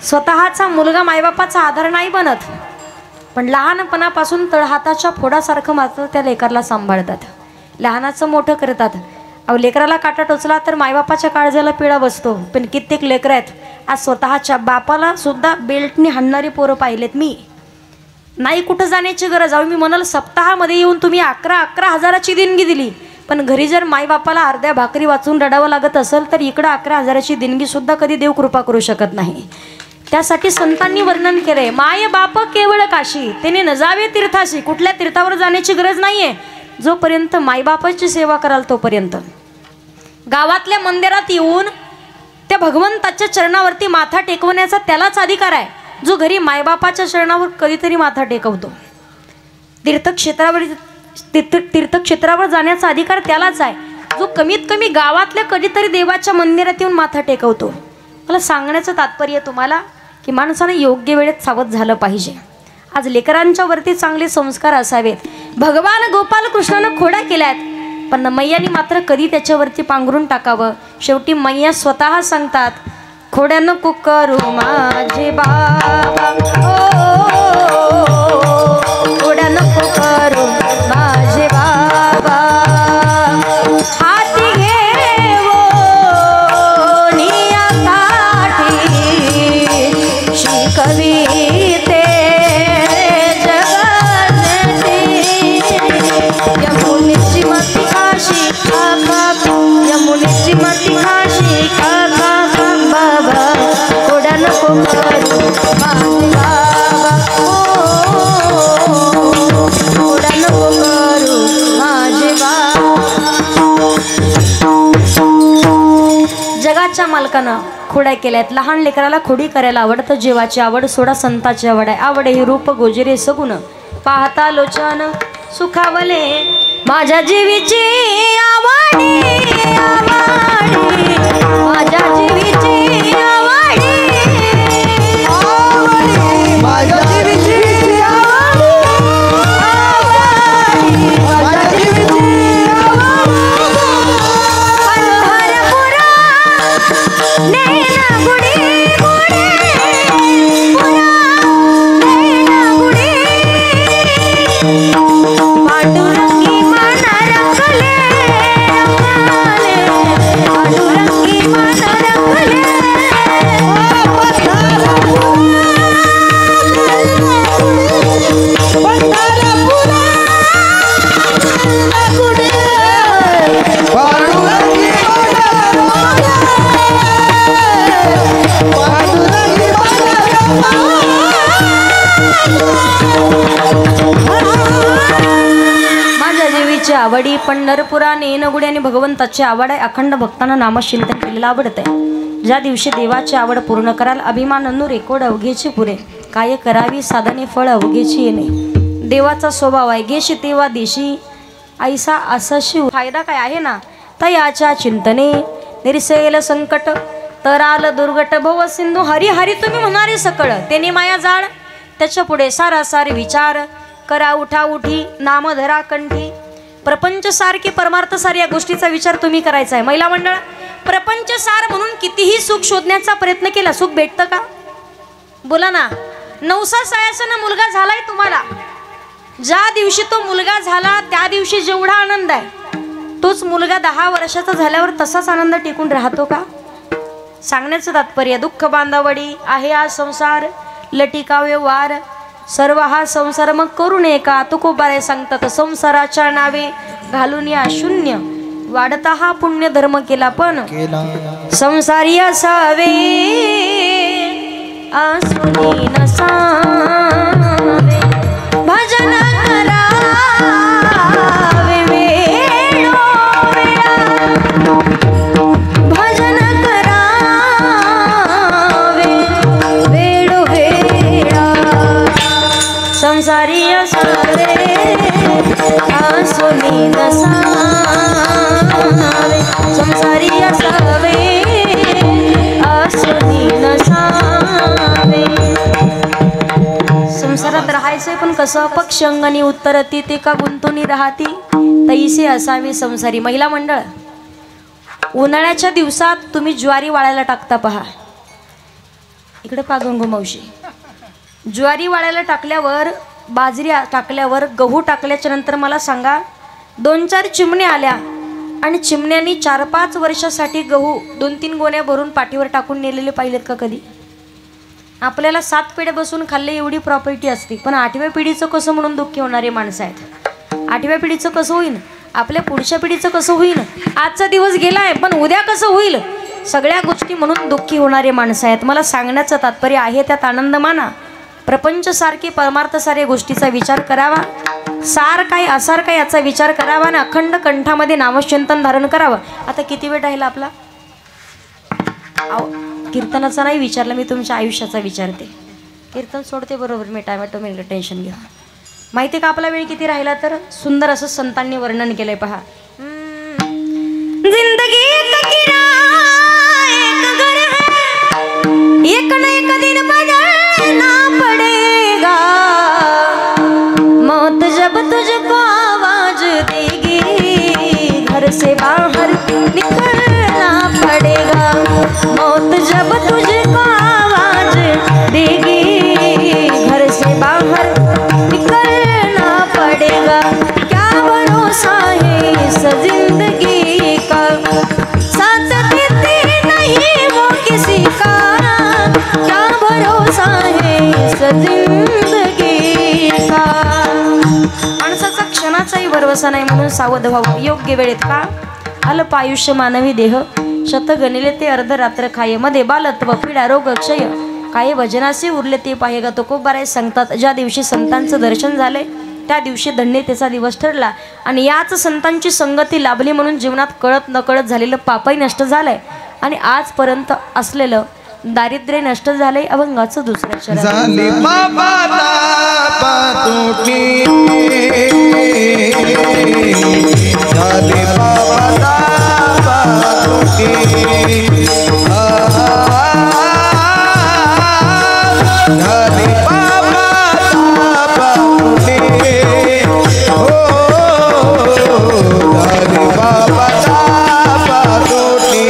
स्वतःचा मुलगा मायबापाचा आधार नाही बनत पण लहानपणापासून तळहाताच्या फोडासारखं मात्र त्या लेकराला सांभाळतात, लहानाचं मोठं करतात. अहो लेकराला काटा टोचला तर मायबापाच्या काळजाला पिळा बसतो पण कित्येक लेकरं आहेत आज स्वतःच्या बापाला सुद्धा बेल्टने हाणणारी पोरं पाहिलेत मी. नाही कुठं जाण्याची गरज. अहो मी म्हणाल सप्ताहामध्ये येऊन तुम्ही 11 हजाराची देणगी दिली पण घरी जर मायबापाला अर्ध्या भाकरी वाचून रडावं लागत असेल तर इकडं 11 हजाराची देणगी सुद्धा कधी देव कृपा करू शकत नाही. त्यासाठी संतांनी वर्णन केलंय माय बाप केवळ काशी त्याने न जावे तीर्थाशी. कुठल्या तीर्थावर जाण्याची गरज नाहीये जोपर्यंत मायबापाची सेवा कराल तोपर्यंत. गावातल्या मंदिरात येऊन त्या भगवंताच्या चरणावरती माथा टेकवण्याचा त्यालाच अधिकार आहे जो घरी मायबापाच्या चरणावर कधीतरी माथा टेकवतो. तीर्थक्षेत्रावर जाण्याचा अधिकार त्यालाच आहे जो कमीत कमी गावातल्या कधीतरी देवाच्या मंदिरात येऊन माथा टेकवतो. मला सांगण्याचं तात्पर्य तुम्हाला की माणसानं योग्य वेळेत सावध झालं पाहिजे. आज लेकरांच्या वरती चांगले संस्कार असावेत. भगवान गोपाल कृष्णानं खोड्या केल्यात पण मैयानी मात्र कधी त्याच्यावरती पांघरून टाकावं. शेवटी मैया स्वतः सांगतात खोड्या नको करू माझे बाबा खोड्या नको करू माझे बाबा हाती घेऊनिया काठी शिकविते जगन्नेती यमुनेची मती काशी काका यमुनेची मती काशी काका बाबा खोड्या नको करू माझे बाबा खोड्या नको करू माझे बाबा. जगाच्या मालकानं खोड्या केल्यात. लहान लेकराला खोडी करायला आवडतं. जीवाची आवड सोडा संताची आवड आहे. आवड ही रूप गोजिरे सगुण पाहता लोचन सुखावले माझ्या जीवीची आवडी आवडी माझ्या जीवीची आवडी माझ्या जीवीची आवडी माझ्या जीवीची पंढरपुरा नैना गुडी गुडी पुरा नैना गुडी पांडुरंगी मन रंगले रंगले पांडुरंगी मन रंगले माझ्या देवीची आवडी पंढरपुरा नेनगुडी आणि भगवंताची आवड आहे. अखंड भक्तांना नामचिंतन केलेलं आवडत आहे. ज्या दिवशी देवाची आवड पूर्ण कराल अभिमाननु रेकोड अवघेची पुरे काय करावी साधने फळ अवघेची येणे. देवाचा स्वभाव आहे घेशी तेव्हा देशी ऐसा असाशी. फायदा काय आहे ना तयाच्या चिंतने निरसेल संकट तराल दुर्गट भव सिंधू हरी हरी तुम्ही म्हणारे सकळ तेने माया जाळ. त्याच्या पुढे सारासार विचार करा उठा उठी नाम धरा कंठी. प्रपंच सार की परमार्थ सार या गोष्टीचा विचार तुम्ही करायचा आहे. महिला मंडळ प्रपंच सार म्हणून कितीही सुख शोधण्याचा प्रयत्न केला सुख भेटतं का बोला ना. 9 सायाचा मुलगा झालाय तुम्हाला. ज्या दिवशी तो मुलगा झाला त्या दिवशी जेवढा आनंद आहे तोच मुलगा 10 वर्षाचा झाल्यावर तसाच आनंद टिकून राहतो का. सांगण्याचं तात्पर्य दुःख बांधावडी आहे हा संसार लटिका व्यवहार सर्व हा संसार मग करू नये का? तुकोबारे सांगतात संसाराच्या नावे घालून या शून्य वाढता हा पुण्य धर्म केला पण संसारी असावे आसुनी नसावे भजन करावे वेळोवेळा भजन करावे वेळोवेळा संसारी असावे आसुनी नसावे संसारी असावे आसुनी नसावे संसारात राहायचंय पण कसं पक्ष अंगणी उत्तरती ते का गुंतून राहती तैसे असावे संसारी. महिला मंडळ उन्हाळ्याच्या दिवसात तुम्ही ज्वारी वाळायला टाकता पहा इकडे पहा गंगू मावशी ज्वारी वाळायला टाकल्यावर बाजरी टाकल्यावर गहू टाकल्याच्या नंतर मला सांगा 2-4 चिमण्या आल्या आणि चिमण्यांनी 4-5 वर्षासाठी गहू 2-3 गोण्या भरून पाठीवर टाकून नेलेले पाहिलेत का कधी? आपल्याला 7 पिढ्या बसून खाल्ले एवढी प्रॉपर्टी असते पण 8व्या पिढीचं कसं म्हणून दुःखी होणारे माणसं आहेत. 8व्या पिढीचं कसं होईल? आपल्या पुढच्या पिढीचं कसं होईल? आजचा दिवस गेलाय पण उद्या कसं होईल? सगळ्या गोष्टी म्हणून दुःखी होणारे माणसं आहेत. मला सांगण्याचं तात्पर्य आहे त्यात आनंद माना. प्रपंच सारखे परमार्थ सारे गोष्टीचा विचार करावा. सार काय असार काय याचा विचार करावा ना अखंड कंठामध्ये नामचिंतन धारण करावं. आता किती वेळ राहिला आपला? कीर्तनाचा नाही विचारलं मी तुमच्या आयुष्याचा विचारते. कीर्तन सोडते बरोबर मी टॅमॅटो मिळलं टेन्शन घ्या. माहिती का आपला वेळ किती राहिला? तर सुंदर असं संतांनी वर्णन केलंय पहा. जिंदगी एक न एक दिन बदलना पड़ेगा मौत जब तुझको आवाज देगी घर से बाहर निकलना पड़ेगा मौत जब तुझको आवाज देगी घर से बाहर निकलना पड़ेगा क्या भरोसा है इस जिंदगी का साथ देते नहीं वो किसी का क्या भरोसा है इस जिंदगी का. माणसाचा क्षणाचाही भरवसा नाही म्हणून सावध व्हावं. योग्य वेळेत का अल्प आयुष्य मानवी देह शत गणिले ते अर्धरात्र खाये मध्ये बालत्व पीडा रोग क्षय काय वजनासे उरले ते पाहेगा. तुकोबाराय सांगतात ज्या दिवशी संतांचं दर्शन झाले त्या दिवशी धन्यतेचा दिवस ठरला आणि याच संतांची संगती लाभली म्हणून जीवनात कळत नकळत झालेलं पापही नष्ट झालंय आणि आजपर्यंत असलेलं दारिद्र्य नष्ट झालंय. अभंगाचं दुसरं चरण झाली बाबा पातुटी झाली बाबा पातुटी झाली बाबा पातुटी हो झाली बाबा पातुटी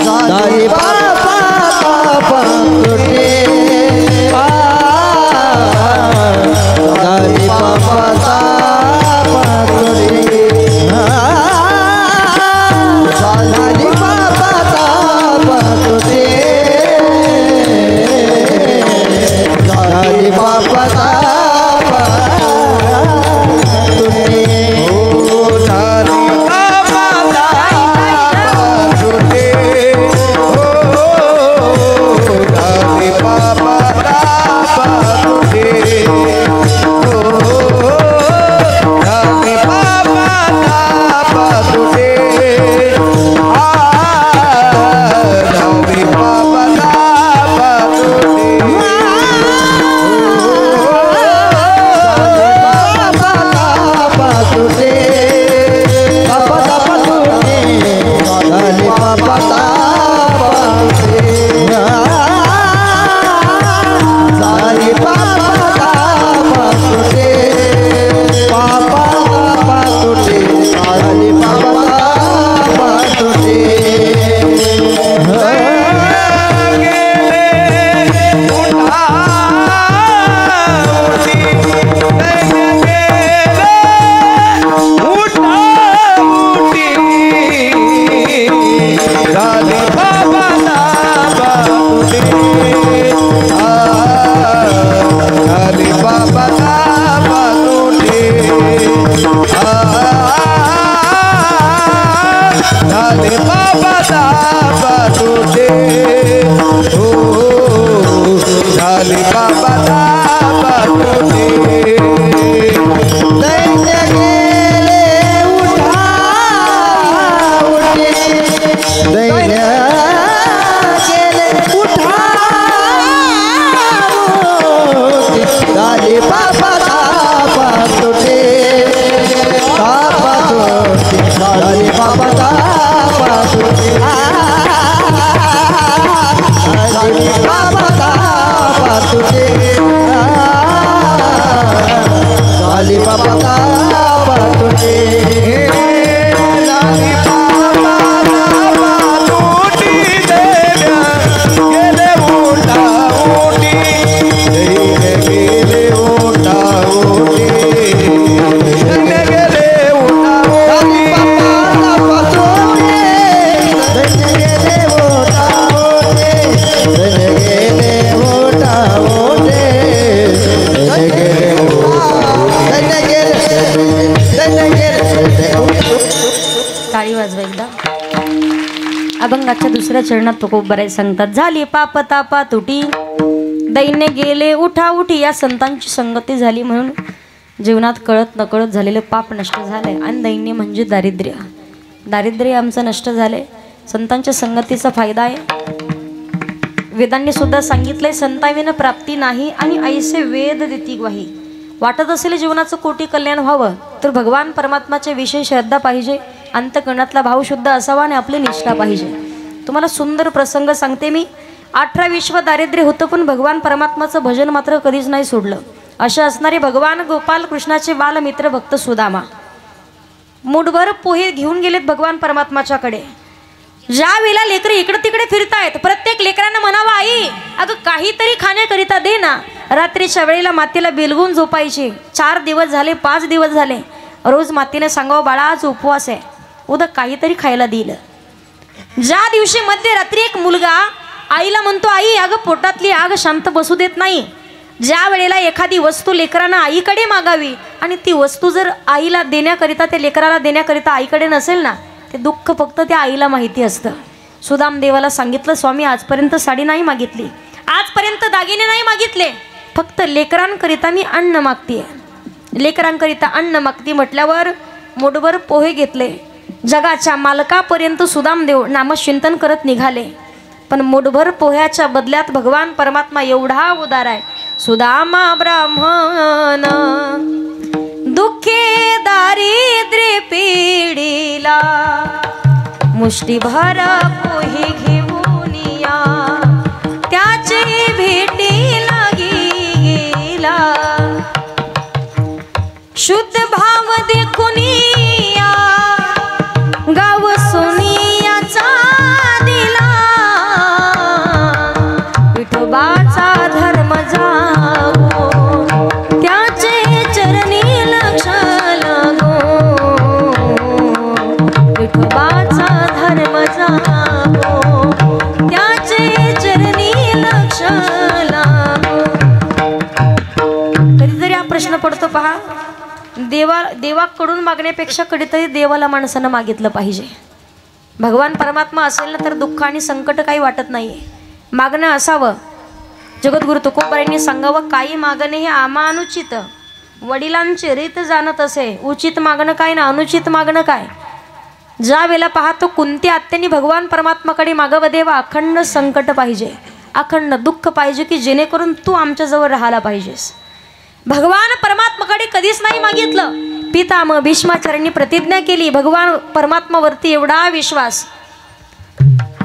झाली बाबा पातुटी झाली बाबा पातुटी झाले बाबा ताप तुटे हो झाले बाबा ताप तुटे दैन्य गेले उठा उठे दैन्य गेले उठा झाले बाबा ताप तुटे ताप तुटे झाले बाबा ताप तुटे झाले बाबा ताप तुटे झाले बाबा ताप तुटे झाले बाबा ताप तुटी देव्या गेले उठा उठी गेले उठा उठी गेले उठा उठी बाबा ताप गेले उठा उठी गेले उठा उठी टाळी वाजवा एकदा. अभंगाच्या दुसऱ्या चरणात तुकोबराय सांगतात झाली पाप तापा तुटी दैन्य गेले उठा उठी. या संतांची संगती झाली म्हणून जीवनात कळत नकळत झालेले पाप नष्ट झाले आणि दैन्य म्हणजे दारिद्र्य. दारिद्र्य आमचं नष्ट झाले. संतांच्या संगतीचा फायदा आहे. वेदांनी सुद्धा सांगितलंय संताविना प्राप्ती नाही आणि ऐसे वेद देती ग्वाही. वाटत असेल जीवनाचं कोटी कल्याण व्हावं तर भगवान परमात्माचे विषय श्रद्धा पाहिजे. अंतकरणातला भाव शुद्ध असावा आणि आपली निष्ठा पाहिजे. तुम्हाला सुंदर प्रसंग सांगते मी. 18 विश्व दारिद्र्य होतं पण भगवान परमात्माचं भजन मात्र कधीच नाही सोडलं. असे असणारे भगवान गोपाल कृष्णाचे बालमित्र भक्त सुदामा मुठभर पोहे घेऊन गेलेत भगवान परमात्माच्याकडे. ज्या वेळेला लेकरं इकडे तिकडे फिरतायत प्रत्येक लेकरांना म्हणावं आई अगं काहीतरी खाण्याकरिता दे ना. रात्रीच्या वेळेला मातेला बिलगून झोपायची. 4 दिवस झाले 5 दिवस झाले. रोज मातेने सांगावं बाळा आज उपवास आहे उद्या काहीतरी खायला दिलं. ज्या दिवशी मध्यरात्री एक मुलगा आईला म्हणतो आई अगं पोटातली आग शांत बसू देत नाही. ज्या वेळेला एखादी वस्तू लेकरांना आईकडे मागावी आणि ती वस्तू जर आईला देण्याकरिता त्या लेकराला देण्याकरिता आईकडे नसेल ना ते दुःख फक्त त्या आईला माहिती असतं. सुदाम देवाला सांगितलं स्वामी आजपर्यंत साडी नाही मागितली आजपर्यंत दागिने नाही मागितले फक्त लेकरांकरिता मी अन्न मागते. लेकरांकरिता अन्न मागती म्हटल्यावर मुठभर पोहे घेतले. जगाच्या मालकापर्यंत सुदामदेव नामचिंतन करत निघाले. पण मुठभर पोह्याच्या बदल्यात भगवान परमात्मा एवढा उदार आहे. सुदामा ब्राह्मण दुःखे दारिद्र्य पीडिला मुष्टीभर पोहे घेऊन या त्याचे भेटीला गेला. शुद्ध भाव देखून या गाव सोनियाचा दिला विठोबाचा धर्म जागो त्याचे चरणी लक्ष लागो विठोबाचा धर्म जागो त्याचे चरणी लक्ष लागो. कधीतरी हा प्रश्न पडतो पहा देवाकडून मागण्यापेक्षा कधीतरी देवाला माणसानं मागितलं पाहिजे. भगवान परमात्मा असेल ना तर दुःख आणि संकट काही वाटत नाही. मागणं असावं. जगद्गुरु तुकोबारायांनी सांगावं काही मागणे हे आमानुचित वडिलांची रीत जाणत असे. उचित मागणं काय ना अनुचित मागणं काय. ज्या वेळेला पाहतो कुंती आत्यांनी भगवान परमात्माकडे मागावं देवा अखंड संकट पाहिजे अखंड दुःख पाहिजे की जेणेकरून तू आमच्याजवळ राहायला पाहिजेस. भगवान परमात्माकडे कधीच नाही मागितलं. पितामह भीष्माचार्यांनी प्रतिज्ञा केली. भगवान परमात्मावरती एवढा विश्वास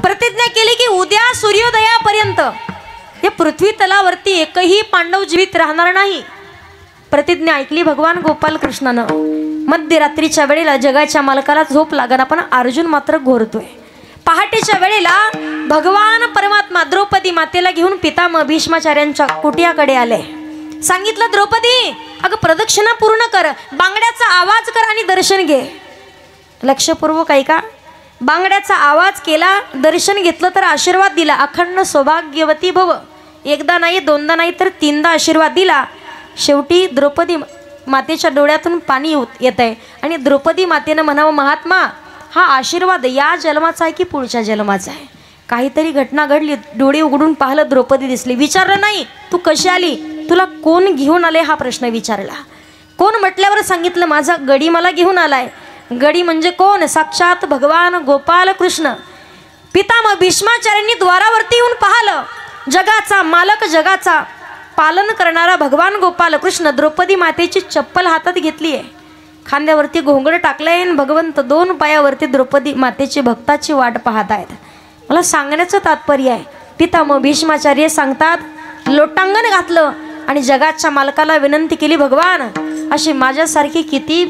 प्रतिज्ञा केली की उद्या सूर्योदयापर्यंत या पृथ्वी तलावरती एकही पांडव जीवित राहणार नाही. प्रतिज्ञा ऐकली भगवान गोपाल कृष्णानं. मध्यरात्रीच्या वेळेला जगाच्या मालकाला झोप लागना पण अर्जुन मात्र घोरतोय. पहाटेच्या वेळेला भगवान परमात्मा द्रौपदी मातेला घेऊन पितामह भीष्माचार्यांच्या कुटियाकडे आले. सांगितलं द्रौपदी अगं प्रदक्षिणा पूर्ण कर बांगड्याचा आवाज कर आणि दर्शन घे. लक्षपूर्वक ऐका. बांगड्याचा आवाज केला दर्शन घेतलं तर आशीर्वाद दिला अखंड सौभाग्यवती भव. एकदा नाही दोनदा नाही तर 3दा आशीर्वाद दिला. शेवटी द्रौपदी मातेच्या डोळ्यातून पाणी येत आहे आणि द्रौपदी मातेनं म्हणावं महात्मा हा आशीर्वाद या जन्माचा आहे की पुढच्या जन्माचा आहे. काहीतरी घटना घडली, डोळे उघडून पाहिलं द्रौपदी दिसली. विचारलं नाही तू कशी आली, तुला कोण घेऊन आले हा प्रश्न विचारला. कोण म्हटल्यावर सांगितलं माझा गडी मला घेऊन आलाय. गडी म्हणजे कोण, साक्षात भगवान गोपाल कृष्ण. पितामह भीष्माचार्यांनी द्वारावरती येऊन पाहिलं. जगाचा मालक, जगाचा पालन करणारा भगवान गोपाल कृष्ण द्रौपदी मातेची चप्पल हातात घेतली आहे, खांद्यावरती घोंगड टाकलंय. भगवंत दोन पायावरती द्रौपदी मातेची भक्ताची वाट पाहत आहेत. मला सांगण्याचं तात्पर्य आहे, पितामह भीष्माचार्य सांगतात लोटांगण घातलं आणि जगाच्या मालकाला विनंती केली, भगवान अशी माझ्यासारखी किती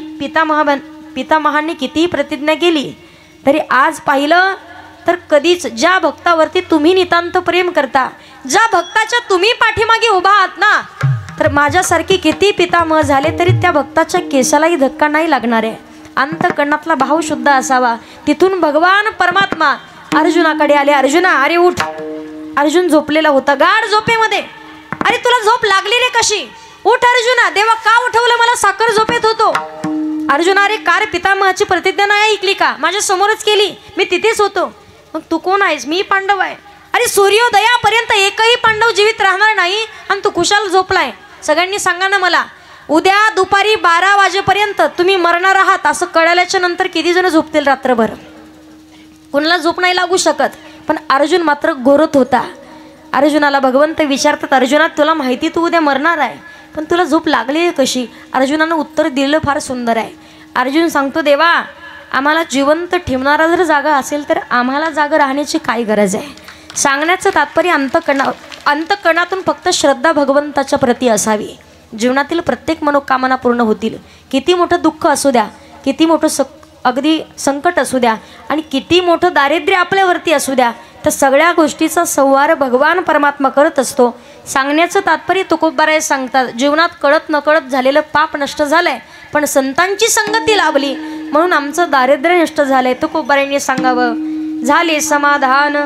पितामहांनी किती प्रतिज्ञा केली तरी आज पाहिलं तर कधीच ज्या भक्तावरती तुम्ही नितांत प्रेम करता, ज्या भक्ताच्या तुम्ही पाठीमागे उभा आहात ना, तर माझ्यासारखी किती पितामह झाले तरी त्या भक्ताच्या केसालाही धक्का नाही लागणार आहे. अंतकरणातला भाव शुद्ध असावा. तिथून भगवान परमात्मा अर्जुनाकडे आले. अर्जुना अरे उठ. अर्जुन झोपलेला होता गाढ झोपेमध्ये. अरे तुला झोप लागली रे कशी, उठ अर्जुना. देवा का उठवलं, मला साखर झोपेत होतो. अर्जुना अरे कार पितामहाची प्रतिज्ञा नाही ऐकली का, माझ्या समोरच केली, मी तिथेच होतो. मग तू कोण आहेस, मी पांडव आहे. अरे सूर्योदयापर्यंत एकही पांडव जीवित राहणार नाही आणि तू कुशाल झोपलाय. सगळ्यांनी सांगा ना मला, उद्या दुपारी 12 वाजेपर्यंत तुम्ही मरणार आहात असं कळल्याच्या नंतर किती जण झोपतील रात्रभर. कोणाला झोप नाही लागू शकत. पण अर्जुन मात्र घोरत होता. अर्जुनाला भगवंत विचारतात, अर्जुना तुला माहिती तू उद्या मरणार आहे, पण तुला झोप लागली कशी. अर्जुनानं उत्तर दिलं फार सुंदर आहे. अर्जुन सांगतो, देवा आम्हाला जिवंत ठेवणारा जर जागा असेल तर आम्हाला जागा राहण्याची काय गरज आहे. सांगण्याचं तात्पर्य अंतकरणातून फक्त श्रद्धा भगवंताच्या प्रती असावी. जीवनातील प्रत्येक मनोकामना पूर्ण होतील. किती मोठं दुःख असू द्या, किती मोठं अगदी संकट असू द्या आणि किती मोठं दारिद्र्य आपल्यावरती असू द्या, तर सगळ्या गोष्टीचा संवार भगवान परमात्मा करत असतो. सांगण्याचं तात्पर्य तुकोबाराय सांगतात, जीवनात कळत नकळत झालेलं पाप नष्ट झालंय, पण संतांची संगती लाभली म्हणून आमचं दारिद्र्य नष्ट झालंय. तुकोबारायांनी सांगावं, झाले समाधान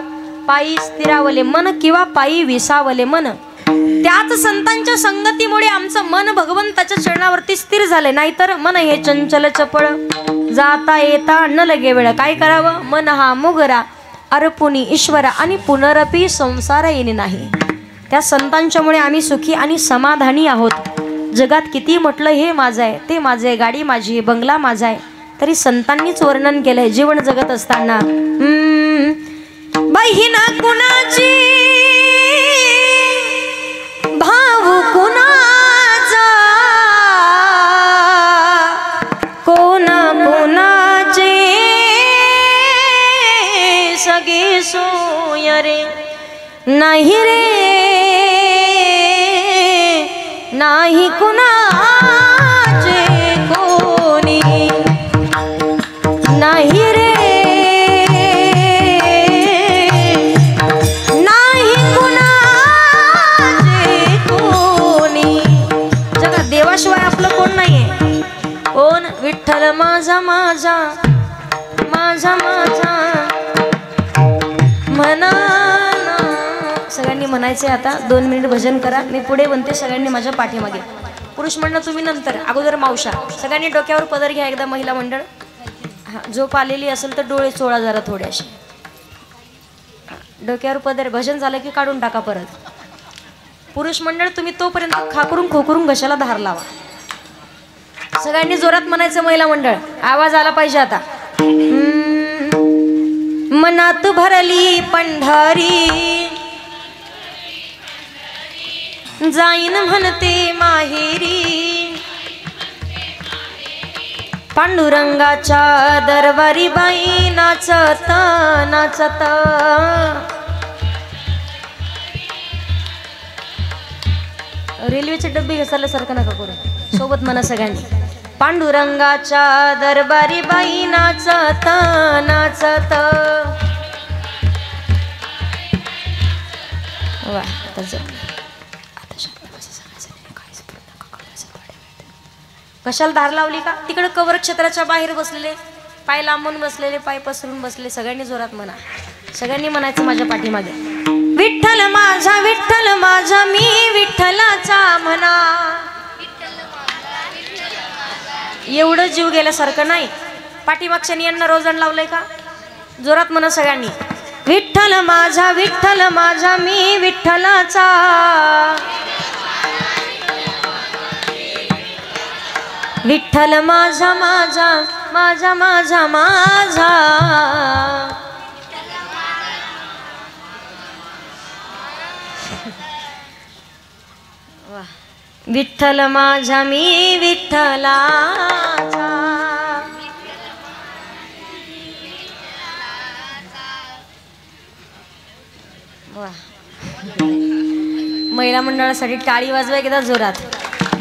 पायी स्थिरावले मन किंवा पायी विसावले मन. त्याच संतांच्या संगतीमुळे आमचं मन भगवंताच्या चरणावरती स्थिर झाले. नाहीतर मन हे चंचल चपळ, जाता येता न लगे वेळ. काय करावं, मन हा मुगरा अर्पुनी ईश्वरा आणि पुनरपी संसार येणे नाही. त्या संतांच्यामुळे आम्ही सुखी आणि समाधानी आहोत. जगात किती म्हटलं हे माझं आहे, ते माझं आहे, गाडी माझी आहे, बंगला माझा आहे, तरी संतांनीच वर्णन केलंय जीवन जगत असताना. बहिणा कुणाची भाऊ कुणाचा, कोण कोणाचे सगळे सोय रे. नाही रे नाही कुणाचे कोणी, नाही रे नाही कुणाचे कोणी. जगात देवाशिवाय आपलं कोण नाहीये. कोण, विठ्ठल माझा माझा माझा माझा म्हणा. सगळ्यांनी म्हणायचे. आता 2 मिनिट भजन करा, मी पुढे म्हणते, सगळ्यांनी माझ्या पाठीमागे. पुरुष मंडळ तुम्ही नंतर, अगोदर मावशा. सगळ्यांनी डोक्यावर पदर घ्या एकदा. महिला मंडळ हां, झोप आलेली असेल तर डोळे चोळा जरा थोडेसे. डोक्यावर पदर, भजन झालं की काढून टाका परत. पुरुष मंडळ तुम्ही तोपर्यंत खाकरून खोकरून घशाला धार लावा. सगळ्यांनी जोरात म्हणायचं. महिला मंडळ आवाज आला पाहिजे आता. मनात भरली पंढरी जाईन म्हणते माहेरी, पांडुरंगाच्या दरबारी बाई नाचत नाचत. रेल्वेचे डब्बे घसरल्यासारखं नका करू, सोबत म्हणा सगळ्यांनी. पांडुरंगाच्या दरबारी बाई नाचत नाचत. वा, कशाला धार लावली का, तिकडे कवर क्षेत्राच्या बाहेर बसलेले, पाय लांबून बसलेले, पाय पसरून बसले. सगळ्यांनी जोरात म्हणा. सगळ्यांनी म्हणायचं माझ्या पाठीमागे, विठ्ठल माझा मी विठ्ठलाचा म्हणा. एवढं जीव गेल्यासारखं नाही. पाठीमागच्या यांना रोजण लावलंय का? जोरात म्हणा सगळ्यांनी. विठ्ठल माझा मी विठ्ठलाचा. विठ्ठल माझा विठ्ठल माझा मी विठ्ठलाचा. महिला मंडळासाठी टाळी वाजवा एकदा जोरात.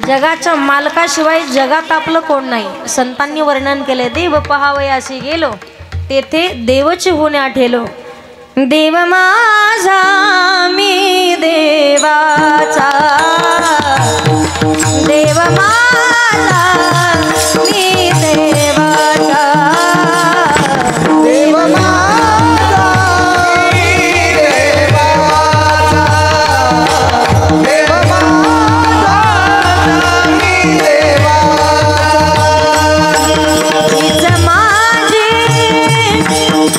जगाच्या मालकाशिवाय जगात आपलं कोण नाही. संतांनी वर्णन केले. देव पहावयासी गेलो तेथे देवचे होणे आठेलो. देव माझा मी देवाचा. देव माझा मी देवाचा. देव माझा मी देवाचा. देव माझा मी देवाचा. हीच माझी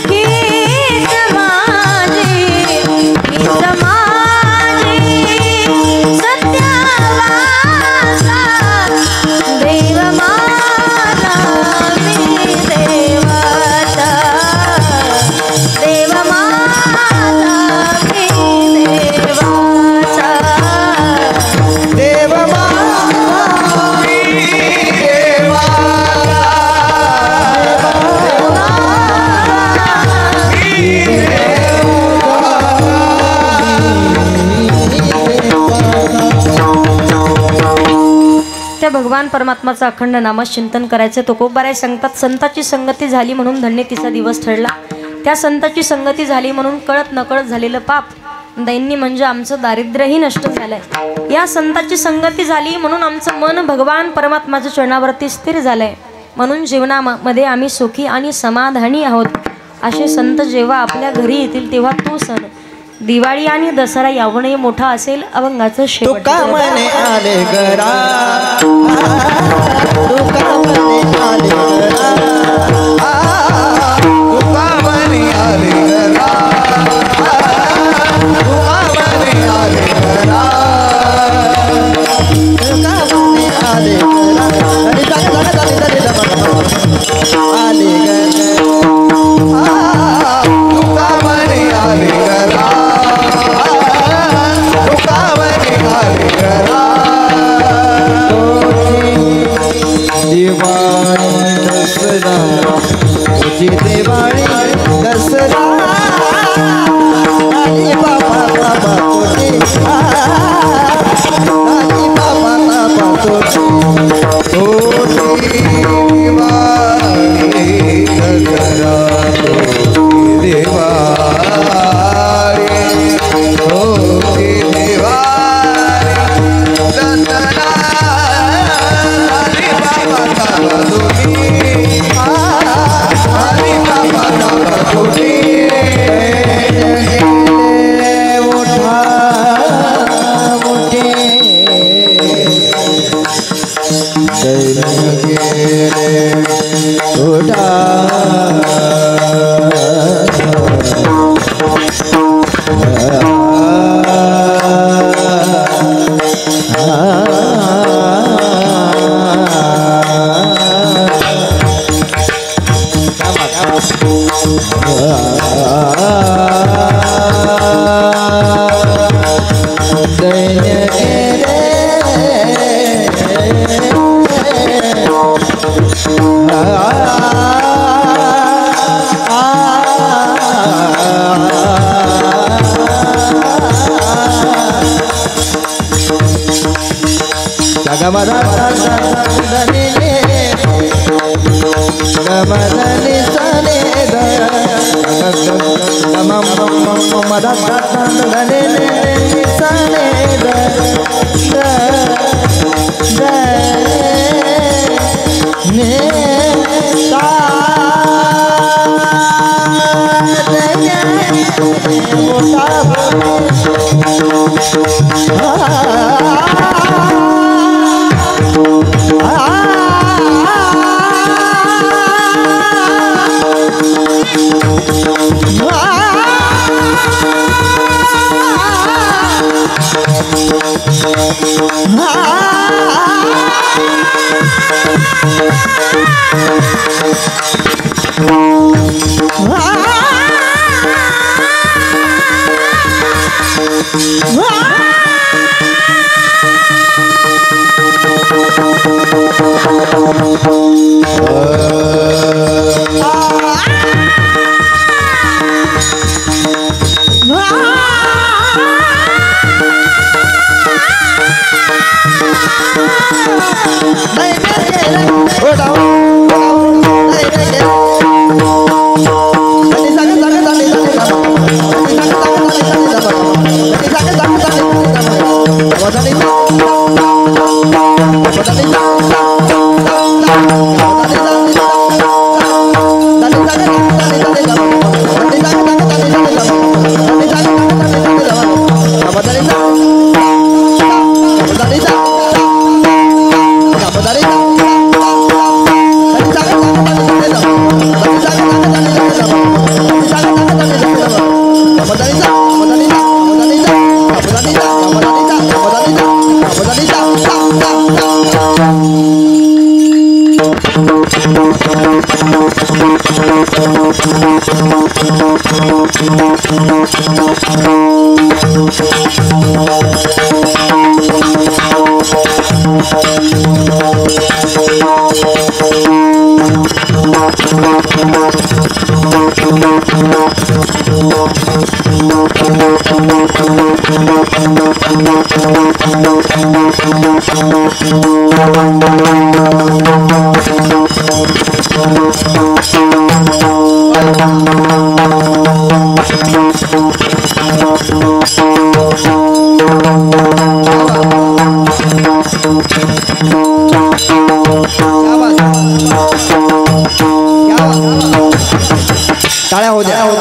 हीच माझी हीच माझी सत्यावाचा. देव माझा मी देवाचा. देव माझा मी देवाचा. देव माझा मी देवाचा. त्या भगवान परमात्माचं अखंड नामात चिंतन करायचं. तुकोबाराय सांगतात संताची संगती झाली म्हणून धन्य तिचा दिवस ठरला. त्या संताची संगती झाली म्हणून कळत नकळत झालेलं पाप दैन्य म्हणजे आमचं दारिद्र्यही नष्ट झालंय. या संताची संगती झाली म्हणून आमचं मन भगवान परमात्माच्या चरणावरती स्थिर झालंय. म्हणून जीवनामध्ये आम्ही सुखी आणि समाधानी आहोत. असे संत जेव्हा आपल्या घरी येतील तेव्हा तो सण दिवाळी आणि दसरा यावणे मोठा असेल. अभंगाचं शेवट. तुका म्हणे आले घरा. तुका म्हणे आले घरा. तुका म्हणे आले घरा. तुका म्हणे आले घरा. तुका म्हणे आले घरा. आले घरा. तुका म्हणे आले घरा. दिवाळी दसरा तुझी दिवाळी दसरा. राणी बाबा बाबा तुझी. राणी बाबा बाबा तुझी. दिवाळी दसरा तुझी दिवाळी. तुझी दिवाळी दसरा. टाळ्या हो द्या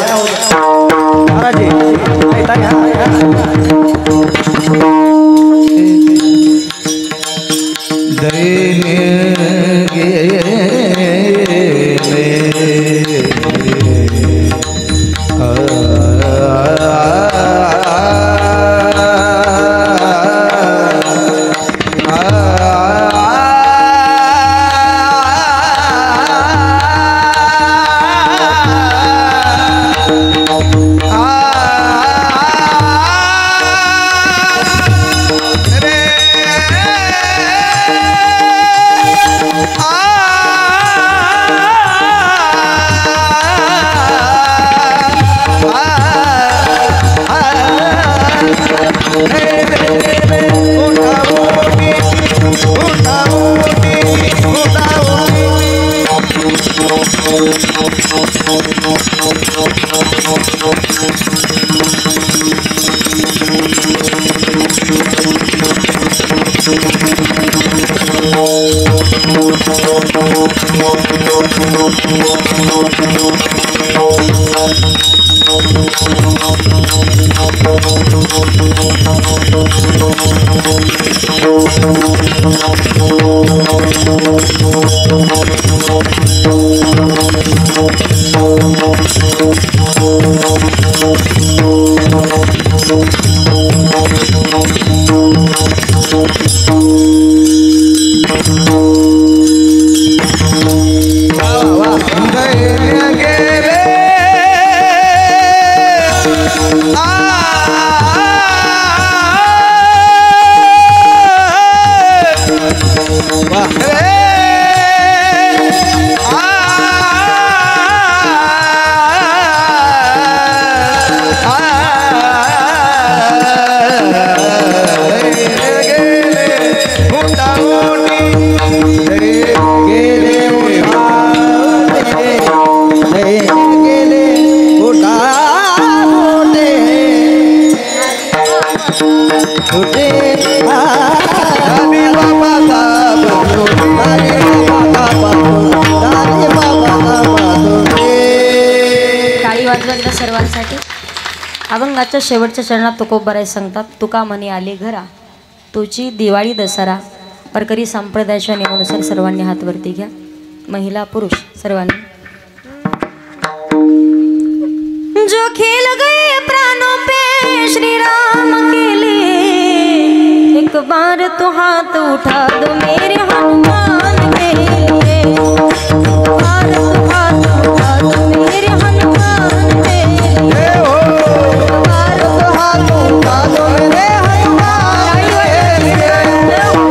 महाराजी सर्वांसाठी अभंगाच्या शेवटच्या चरणात तुकोबाराय सांगतात, तुका मनी आले घरा तुझी दिवाळी दसरा. वारकरी संप्रदायाच्या नियमानुसार सर्वांनी हात वरती घ्या, महिला पुरुष सर्वांनी. जो खेल गए प्राणों पे श्री राम के लिए, एक बार तो हाथ उठा दो मेरे हनुमान के लिए. बार तो हाथ उठा दो मेरे हनुमान के लिए. बार तो हाथ उठा दो मेरे हनुमान के लिए.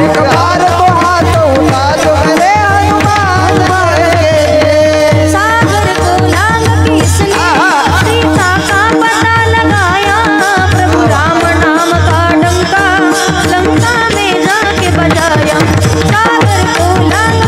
एक बार तो हाथ उठा दो मेरे हनुमान के लिए. सागर को लांग किसने सीता का पता लगाया, प्रभु राम नाम का डंका लंका में जाके बजाया. सागर को लांग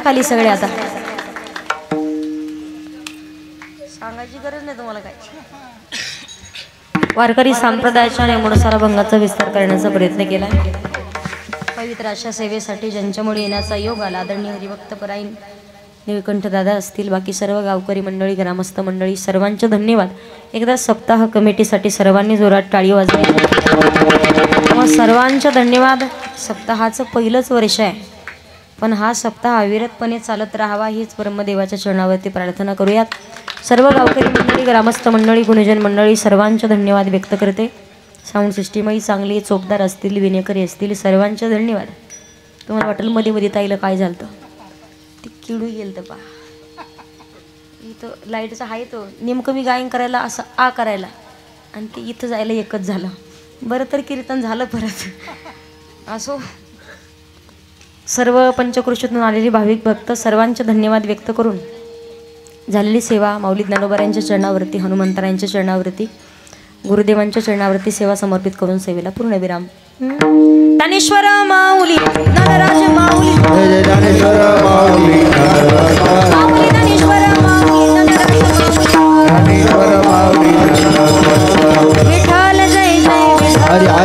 खाली सगळे आता सांगायची गरज नाही तुम्हाला काय. वारकरी संप्रदायाच्या नेमुडसारा भंगाचा विस्तार करण्याचा प्रयत्न केला. पवित्र अशा सेवेसाठी ज्यांच्यामुळे येण्याचा योग आला आदरणीय हरिभक्त परायण निळकंठ दादा असतील, बाकी सर्व गावकरी मंडळी, ग्रामस्थ मंडळी, सर्वांचे धन्यवाद. एकदा सप्ताह कमिटीसाठी सर्वांनी जोरात टाळी वाजवायची. सर्वांचे धन्यवाद. सप्ताहाचं पहिलंच वर्ष आहे, पण हा सप्ताह अविरतपणे चालत राहावा हीच ब्रह्मदेवाच्या चरणावरती प्रार्थना करूयात. सर्व गावकरी मंडळी, ग्रामस्थ मंडळी, गुणजन मंडळी सर्वांचे धन्यवाद व्यक्त करते. साऊंड सिस्टीमही चांगली चोपदार असतील, विनेकरी असतील, सर्वांचे धन्यवाद. तुम्हाला वाटेल मध्ये मध्ये ताईला काय झालं तर ती किडू गेल तर पा इथं लाईटचा आहे तो नेमकं मी गायन करायला असं आ करायला आणि ते इथं जायला एकच झालं. बरं तर कीर्तन झालं परत. असो, सर्व पंचकृषीतून आलेले भाविक भक्त सर्वांचे धन्यवाद व्यक्त करून झालेली सेवा माऊली ज्ञानोबा चरणावरती, हनुमंतरायांच्या चरणावरती, गुरुदेवांच्या चरणावरती सेवा समर्पित करून सेवेला पूर्णविराम. ज्ञानेश्वर माऊली, ज्ञानराज माऊली, ज्ञानेश्वर माऊली, ज्ञानेश्वर माऊली, ज्ञानेश्वर माऊली, विठ्ठल जय जय.